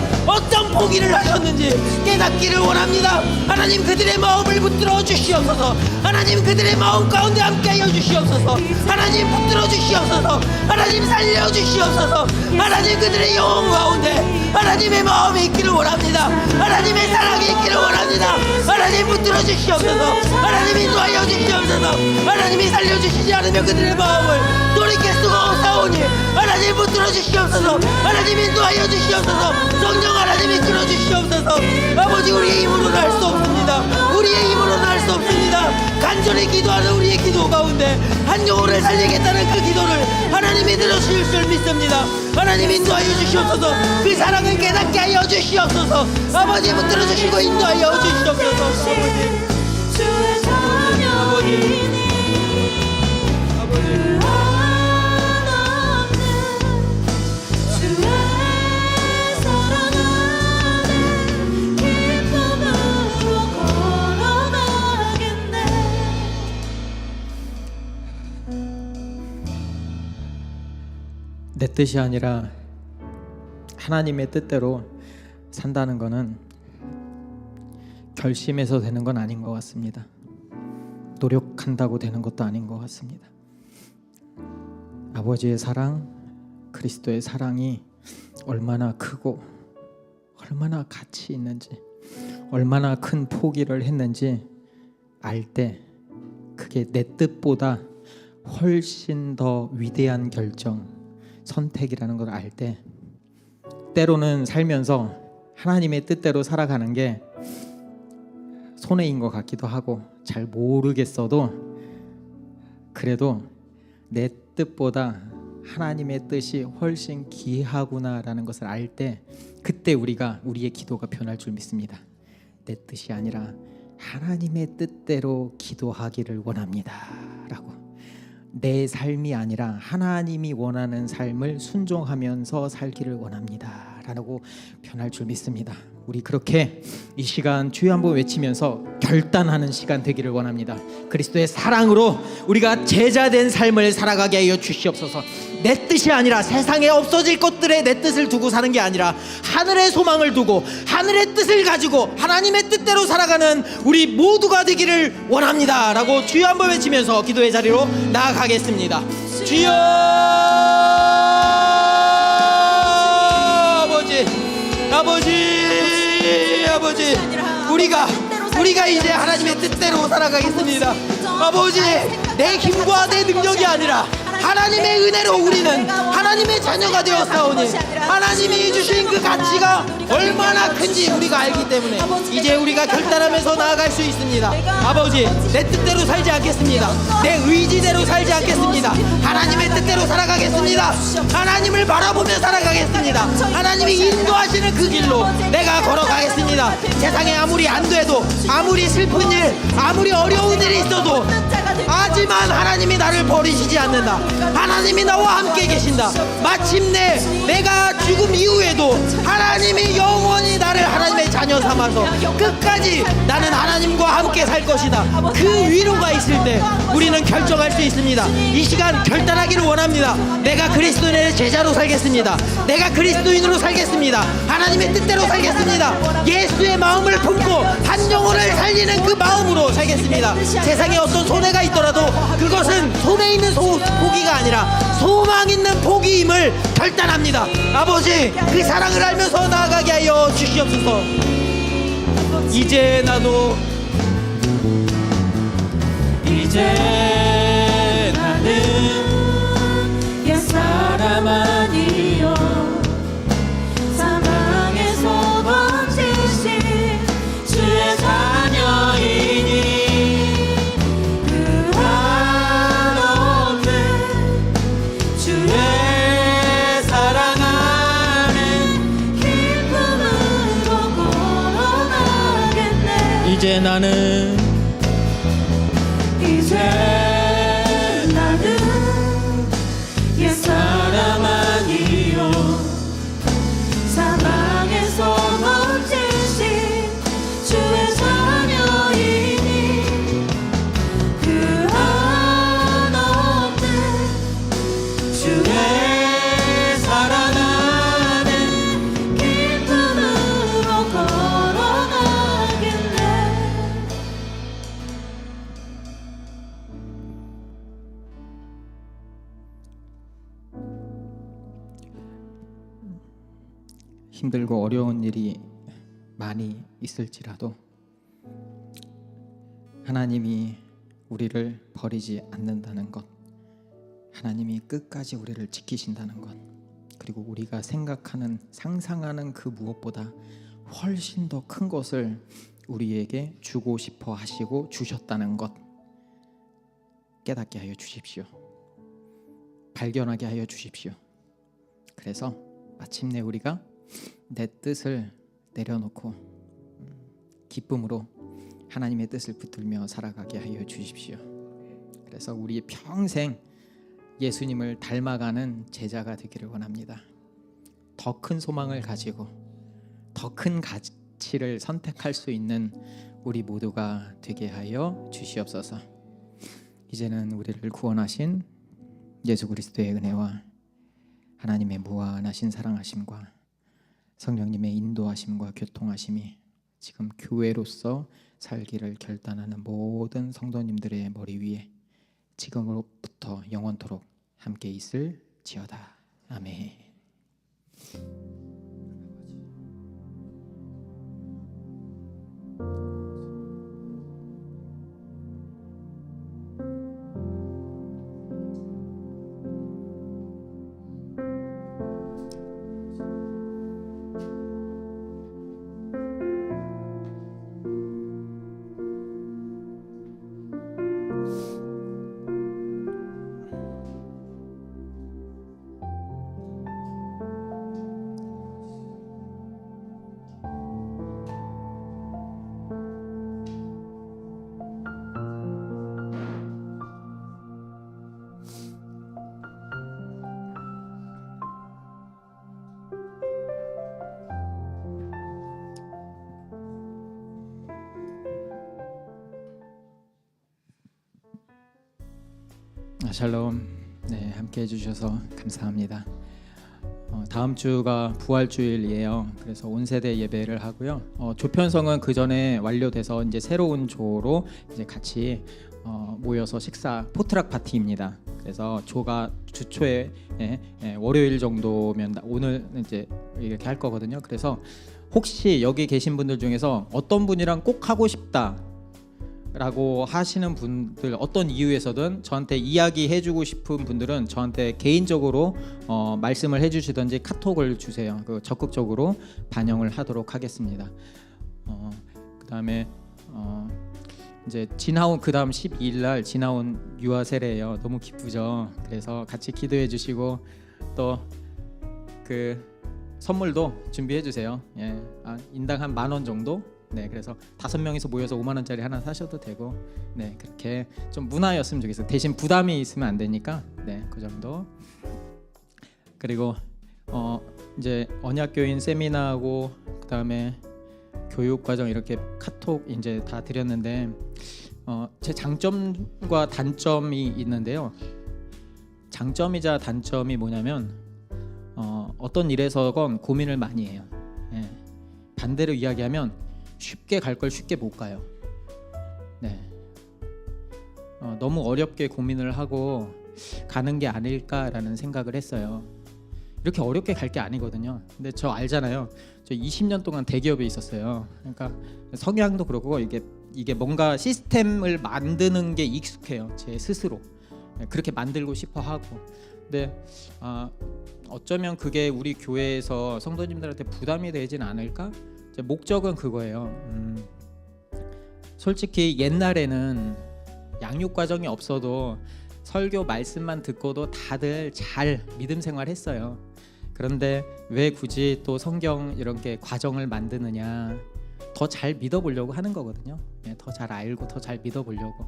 포기를 하셨는지 깨닫기를 원합니다. 하나님, 그들의 마음을 붙들어 주시옵소서. 하나님, 그들의 마음 가운데 함께 하여 주시옵소서. 하나님, 붙들어 주시옵소서. 하나님, 살려 주시옵소서. 하나님, 그들의 영혼 가운데 하나님의 마음이 있기를 원합니다. 하나님의 사랑이 있기를 원합니다. 하나님, 붙들어 주시옵소서. 하나님, 인도하여 주시옵소서. 하나님이 살려주시지 않으면 그들의 마음을 돌이킬 수가 없사오니 하나님, 붙들어 주시옵소서. 하나님, 인도하여 주시옵소서. 성령 하나님, 이끌어 주시옵소서. 아버지, 우리의 힘으로는 할 수 없습니다. 간절히 기도하는 우리의 기도 가운데 한 영혼을 살리겠다는 그 기도를 하나님이 들으실 줄 믿습니다. 하나님, 인도하여 주시옵소서. 그 사랑을 깨닫게 하여 주시옵소서. 아버지, 붙들어 주시고 인도하여 주시옵소서. 내 뜻이 아니라 하나님의 뜻대로 산다는 것은 결심해서 되는 건 아닌 것 같습니다. 노력한다고 되는 것도 아닌 것 같습니다. 아버지의 사랑, 그리스도의 사랑이 얼마나 크고 얼마나 가치 있는지, 얼마나 큰 포기를 했는지 알 때 그게 내 뜻보다 훨씬 더 위대한 결정, 선택이라는 걸 알 때, 때로는 살면서 하나님의 뜻대로 살아가는 게 손해인 것 같기도 하고 잘 모르겠어도 그래도 내 뜻보다 하나님의 뜻이 훨씬 귀하구나라는 것을 알 때, 그때 우리의 기도가 변할 줄 믿습니다. 내 뜻이 아니라 하나님의 뜻대로 기도하기를 원합니다 라고, 내 삶이 아니라 하나님이 원하는 삶을 순종하면서 살기를 원합니다 라고 변할 줄 믿습니다. 우리 그렇게 이 시간 주여 한번 외치면서 결단하는 시간 되기를 원합니다. 그리스도의 사랑으로 우리가 제자된 삶을 살아가게 하여 주시옵소서. 내 뜻이 아니라 세상에 없어질 것들에 내 뜻을 두고 사는 게 아니라 하늘의 소망을 두고 하늘의 뜻을 가지고 하나님의 뜻대로 살아가는 우리 모두가 되기를 원합니다 라고 주여 한번 외치면서 기도의 자리로 나아가겠습니다. 주여 아버지 우리가 이제 하나님의 뜻대로 살아가겠습니다. 아버지 내 힘과 내 능력이 아니라 하나님의 은혜로 우리는 하나님의 자녀가 되었사오니 하나님이 주신 그 가치가 얼마나 큰지 우리가 알기 때문에 이제 우리가 결단하면서 나아갈 수 있습니다. 아버지 내 뜻대로 살지 않겠습니다. 내 의지대로 살지 않겠습니다. 하나님의 뜻대로 살아가겠습니다. 하나님을 바라보며 살아가겠습니다. 하나님이 인도하시는 그 길로 내가 걸어가겠습니다. 세상에 아무리 안 돼도 아무리 슬픈 일 아무리 어려운 일이 있어도 하지만 하나님이 나를 버리시지 않는다. 하나님이 나와 함께 계신다. 마침내 내가 죽음 이후에도 하나님이 영원히 나를 하나님의 자녀 삼아서 끝까지 나는 하나님과 함께 살 것이다. 그 위로가 있을 때 우리는 결정할 수 있습니다. 이 시간 결단하기를 원합니다. 내가 그리스도인의 제자로 살겠습니다. 내가 그리스도인으로 살겠습니다. 하나님의 뜻대로 살겠습니다. 예수의 마음을 품고 한 영혼을 살리는 그 마음으로 살겠습니다. 세상에 어떤 손해가 있더라도 그것은 손해 있는 포기가 아니라 소망 있는 포기임을 결단합니다. 아버지 그 사랑을 알면서 나아가게 하여 주시옵소서. 이제 나는 옛사람 아니요 사망에서 번지신 주의 자녀이니 그 한없는 주의 사랑 안에 기쁨으로 걸어가겠네. 이제 나는 옛사람 아니요 사망에서 번지신 주의 자녀이니 그 한없는 주의 사랑 안에 기쁨으로 걸어가겠네. 힘들고 어려운 일이 많이 있을지라도 하나님이 우리를 버리지 않는다는 것, 하나님이 끝까지 우리를 지키신다는 것, 그리고 우리가 생각하는 상상하는 그 무엇보다 훨씬 더 큰 것을 우리에게 주고 싶어 하시고 주셨다는 것 깨닫게 하여 주십시오. 발견하게 하여 주십시오. 그래서 마침내 우리가 내 뜻을 내려놓고 기쁨으로 하나님의 뜻을 붙들며 살아가게 하여 주십시오. 그래서 우리 평생 예수님을 닮아가는 제자가 되기를 원합니다. 더 큰 소망을 가지고 더 큰 가치를 선택할 수 있는 우리 모두가 되게 하여 주시옵소서. 이제는 우리를 구원하신 예수 그리스도의 은혜와 하나님의 무한하신 사랑하심과 성령님의 인도하심과 교통하심이 지금 교회로서 살기를 결단하는 모든 성도님들의 머리 위에 지금으로부터 영원토록 함께 있을지어다. 아멘. 샬롬. 네, 함께 해주셔서 감사합니다. 다음 주가 부활주일이에요. 그래서 온 세대 예배를 하고요. 조편성은 그 전에 완료돼서 이제 새로운 조로 이제 같이 모여서 식사 포트락 파티입니다. 그래서 조가 주초에 월요일 정도면 오늘 이제 이렇게 할 거거든요. 그래서 혹시 여기 계신 분들 중에서 어떤 분이랑 꼭 하고 싶다 라고 하시는 분들, 어떤 이유에서든 저한테 이야기해 주고 싶은 분들은 저한테 개인적으로 말씀을 해 주시든지 카톡을 주세요. 적극적으로 반영을 하도록 하겠습니다. 그다음에 이제 지나온 그다음 12일 날 지나온 유아 세례예요. 너무 기쁘죠. 그래서 같이 기도해 주시고 또 그 선물도 준비해 주세요. 예. 인당 한 10,000원 정도. 네, 그래서 5명이서 모여서 5만 원짜리 하나 사셔도 되고, 네, 그렇게 좀 문화였으면 좋겠어요. 대신 부담이 있으면 안 되니까, 네, 그 정도. 그리고 이제 언약교인 세미나하고 그다음에 교육과정 이렇게 카톡 이제 다 드렸는데, 제 장점과 단점이 있는데요. 장점이자 단점이 뭐냐면 어떤 일에서건 고민을 많이 해요. 예. 반대로 이야기하면 쉽게 갈 걸 쉽게 못 가요. 네. 너무 어렵게 고민을 하고 가는 게 아닐까라는 생각을 했어요. 이렇게 어렵게 갈 게 아니거든요. 근데 저 알잖아요. 저 20년 동안 대기업에 있었어요. 그러니까 성향도 그렇고 이게 뭔가 시스템을 만드는 게 익숙해요. 제 스스로 그렇게 만들고 싶어 하고. 근데 어쩌면 그게 우리 교회에서 성도님들한테 부담이 되진 않을까? 제 목적은 그거예요. 솔직히 옛날에는 양육 과정이 없어도 설교 말씀만 듣고도 다들 잘 믿음 생활했어요. 그런데 왜 굳이 또 성경 이런 게 과정을 만드느냐? 더 잘 믿어보려고 하는 거거든요. 더 잘 알고 더 잘 믿어보려고.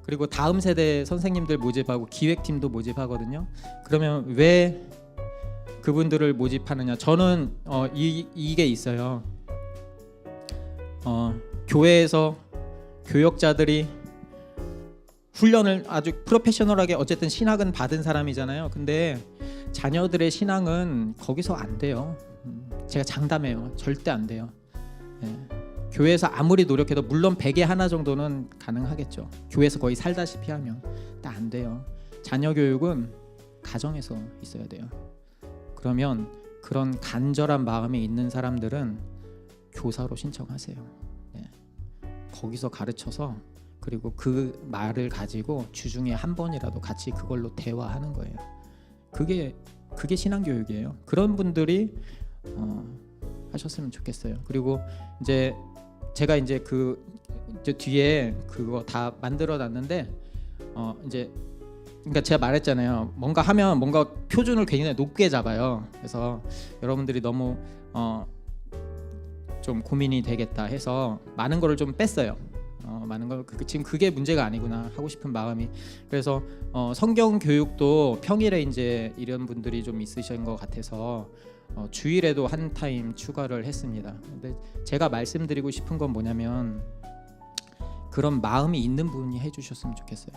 그리고 다음 세대 선생님들 모집하고 기획팀도 모집하거든요. 그러면 왜 그분들을 모집하느냐? 저는 이게 있어요. 교회에서 교역자들이 훈련을 아주 프로페셔널하게 어쨌든 신학은 받은 사람이잖아요. 근데 자녀들의 신앙은 거기서 안 돼요. 제가 장담해요. 절대 안 돼요. 예. 교회에서 아무리 노력해도 물론 100에 하나 정도는 가능하겠죠. 교회에서 거의 살다시피 하면 안 돼요. 자녀 교육은 가정에서 있어야 돼요. 그러면 그런 간절한 마음이 있는 사람들은 교사로 신청하세요. 네. 거기서 가르쳐서 그리고 그 말을 가지고 주중에 한 번이라도 같이 그걸로 대화하는 거예요. 그게 신앙교육이에요. 그런 분들이 하셨으면 좋겠어요. 그리고 이제 제가 이제 이제 뒤에 그거 다 만들어놨는데 이제 그러니까 제가 말했잖아요. 뭔가 하면 뭔가 표준을 굉장히 높게 잡아요. 그래서 여러분들이 너무 좀 고민이 되겠다 해서 많은 거를 좀 뺐어요. 많은 걸 지금 그게 문제가 아니구나 하고 싶은 마음이. 그래서 성경 교육도 평일에 이제 이런 분들이 좀 있으신 것 같아서 주일에도 한 타임 추가를 했습니다. 근데 제가 말씀드리고 싶은 건 뭐냐면 그런 마음이 있는 분이 해주셨으면 좋겠어요.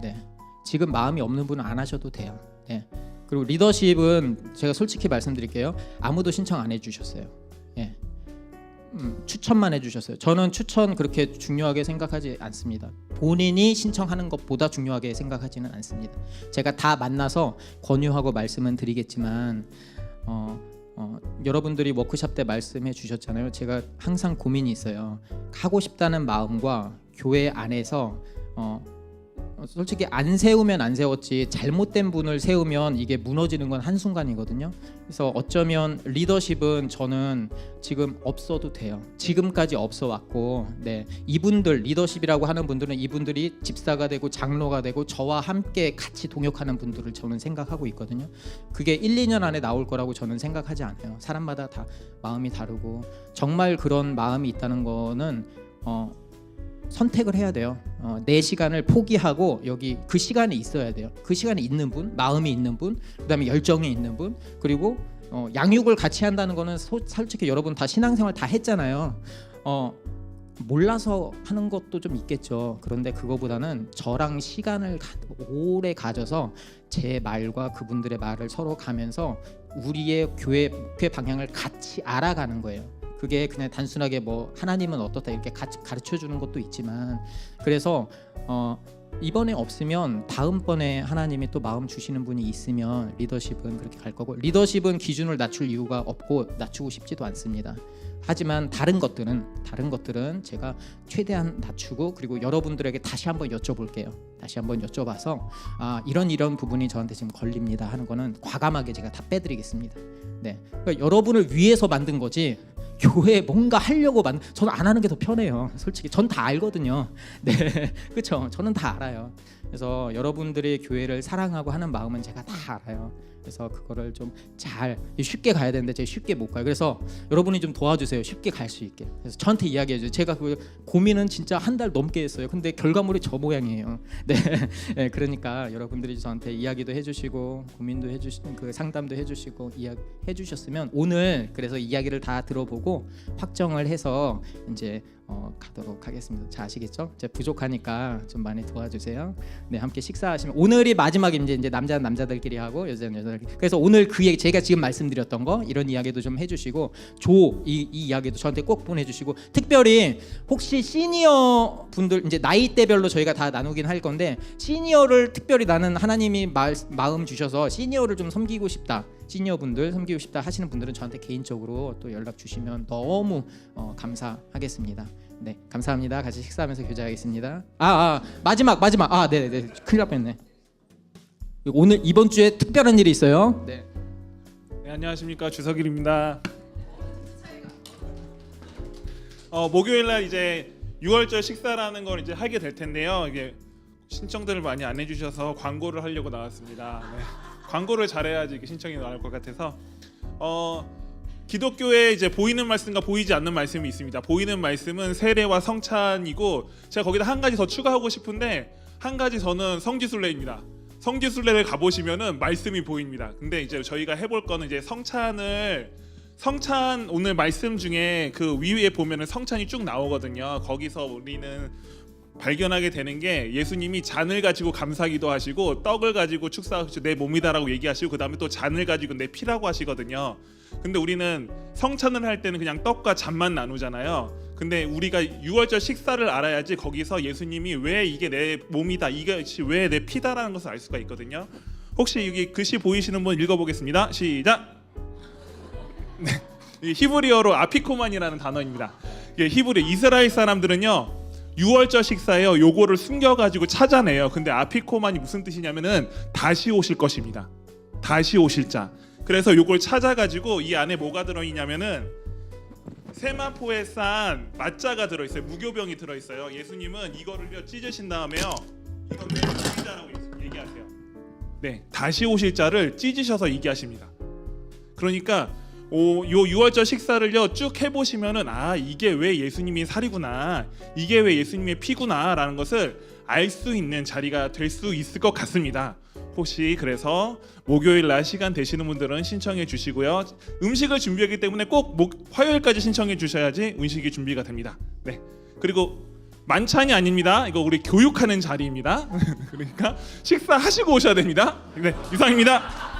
네. 지금 마음이 없는 분은 안 하셔도 돼요. 네. 그리고 리더십은 제가 솔직히 말씀드릴게요. 아무도 신청 안 해주셨어요. 예. 추천만 해주셨어요. 저는 추천 그렇게 중요하게 생각하지 않습니다. 본인이 신청하는 것보다 중요하게 생각하지는 않습니다. 제가 다 만나서 권유하고 말씀은 드리겠지만 여러분들이 워크숍 때 말씀해 주셨잖아요. 제가 항상 고민이 있어요. 하고 싶다는 마음과 교회 안에서 솔직히 안 세우면 안 세웠지 잘못된 분을 세우면 이게 무너지는 건 한순간이거든요. 그래서 어쩌면 리더십은 저는 지금 없어도 돼요. 지금까지 없어 왔고, 네, 이분들 리더십이라고 하는 분들은 이분들이 집사가 되고 장로가 되고 저와 함께 같이 동역하는 분들을 저는 생각하고 있거든요. 그게 1, 2년 안에 나올 거라고 저는 생각하지 않아요. 사람마다 다 마음이 다르고 정말 그런 마음이 있다는 거는 선택을 해야 돼요. 내 시간을 포기하고 여기 그 시간이 있어야 돼요. 그 시간에 있는 분, 마음이 있는 분, 그다음에 열정이 있는 분, 그리고 양육을 같이 한다는 거는 솔직히 여러분 다 신앙생활 다 했잖아요. 몰라서 하는 것도 좀 있겠죠. 그런데 그거보다는 저랑 시간을 오래 가져서 제 말과 그분들의 말을 서로 가면서 우리의 교회 목회 방향을 같이 알아가는 거예요. 그게 그냥 단순하게 뭐 하나님은 어떻다 이렇게 같이 가르쳐 주는 것도 있지만, 그래서 이번에 없으면 다음번에 하나님이 또 마음 주시는 분이 있으면 리더십은 그렇게 갈 거고, 리더십은 기준을 낮출 이유가 없고 낮추고 싶지도 않습니다. 하지만 다른 것들은 제가 최대한 낮추고, 그리고 여러분들에게 다시 한번 여쭤볼게요. 다시 한번 여쭤봐서 이런 부분이 저한테 지금 걸립니다 하는 거는 과감하게 제가 다 빼드리겠습니다. 네, 그러니까 여러분을 위해서 만든 거지 교회에 뭔가 하려고 저는 안 하는 게 더 편해요. 솔직히 전 다 알거든요. 네, 그렇죠. 저는 다 알아요. 그래서 여러분들의 교회를 사랑하고 하는 마음은 제가 다 알아요. 그래서 그거를 좀 잘 쉽게 가야 되는데 제가 쉽게 못 가요. 그래서 여러분이 좀 도와주세요. 쉽게 갈 수 있게. 그래서 저한테 이야기해줘요. 제가 그 고민은 진짜 한 달 넘게 했어요. 근데 결과물이 저 모양이에요. 네, 네, 그러니까 여러분들이 저한테 이야기도 해주시고 고민도 해주시는 그 상담도 해주시고 이야기 해주셨으면 오늘 그래서 이야기를 다 들어보고 확정을 해서 이제 가도록 하겠습니다. 자, 아시겠죠? 이제 부족하니까 좀 많이 도와주세요. 네, 함께 식사하시면 오늘이 마지막인데 이제 남자는 남자들끼리 하고 여자는 여자들끼리. 그래서 오늘 그 얘기 제가 지금 말씀드렸던 거 이런 이야기도 좀 해주시고 이 이야기도 저한테 꼭 보내주시고, 특별히 혹시 시니어 분들 이제 나이대별로 저희가 다 나누긴 할 건데 시니어를 특별히 나는 하나님이 마음 주셔서 시니어를 좀 섬기고 싶다. 시니어 분들 섬기고 싶다 하시는 분들은 저한테 개인적으로 또 연락 주시면 너무 감사하겠습니다. 네, 감사합니다. 같이 식사하면서 교제하겠습니다. 마지막. 네네, 큰일 날 뻔했네. 오늘 이번 주에 특별한 일이 있어요. 네. 네, 안녕하십니까, 주석일입니다. 목요일 날 이제 6월절 식사라는 걸 이제 하게 될 텐데요. 이게 신청들을 많이 안 해주셔서 광고를 하려고 나왔습니다. 네. 광고를 잘해야지 이게 신청이 나올 것 같아서 기독교에 이제 보이는 말씀과 보이지 않는 말씀이 있습니다. 보이는 말씀은 세례와 성찬이고, 제가 거기다 한 가지 더 추가하고 싶은데 한 가지 저는 성지순례입니다. 성지순례를 가보시면은 말씀이 보입니다. 근데 이제 저희가 해볼 거는 이제 성찬 오늘 말씀 중에 그 위에 보면은 성찬이 쭉 나오거든요. 거기서 우리는 발견하게 되는 게 예수님이 잔을 가지고 감사기도 하시고 떡을 가지고 축사하시고 내 몸이다라고 얘기하시고 그 다음에 또 잔을 가지고 내 피라고 하시거든요. 근데 우리는 성찬을 할 때는 그냥 떡과 잔만 나누잖아요. 근데 우리가 6월절 식사를 알아야지 거기서 예수님이 왜 이게 내 몸이다, 이것이 왜 내 피다라는 것을 알 수가 있거든요. 혹시 여기 글씨 보이시는 분 읽어보겠습니다. 시작. 네, 히브리어로 아피코만이라는 단어입니다. 이게 히브리 이스라엘 사람들은요 6월절 식사에요 요거를 숨겨가지고 찾아내요. 근데 아피코만이 무슨 뜻이냐면은 다시 오실 것입니다. 다시 오실 자. 그래서 요걸 찾아가지고 이 안에 뭐가 들어있냐면은 세마포에 싼 맞자가 들어있어요. 무교병이 들어있어요. 예수님은 이거를 찢으신 다음에요 이건 내 몸이다라고 얘기하세요. 네, 다시 오실 자를 찢으셔서 얘기하십니다. 그러니까 요 6월절 식사를요 쭉 해보시면은 이게 왜 예수님이 살이구나, 이게 왜 예수님의 피구나 라는 것을 알 수 있는 자리가 될 수 있을 것 같습니다. 혹시 그래서 목요일 날 시간 되시는 분들은 신청해 주시고요. 음식을 준비하기 때문에 꼭 화요일까지 신청해 주셔야지 음식이 준비가 됩니다. 네, 그리고 만찬이 아닙니다. 이거 우리 교육하는 자리입니다. 그러니까 식사하시고 오셔야 됩니다. 네, 이상입니다.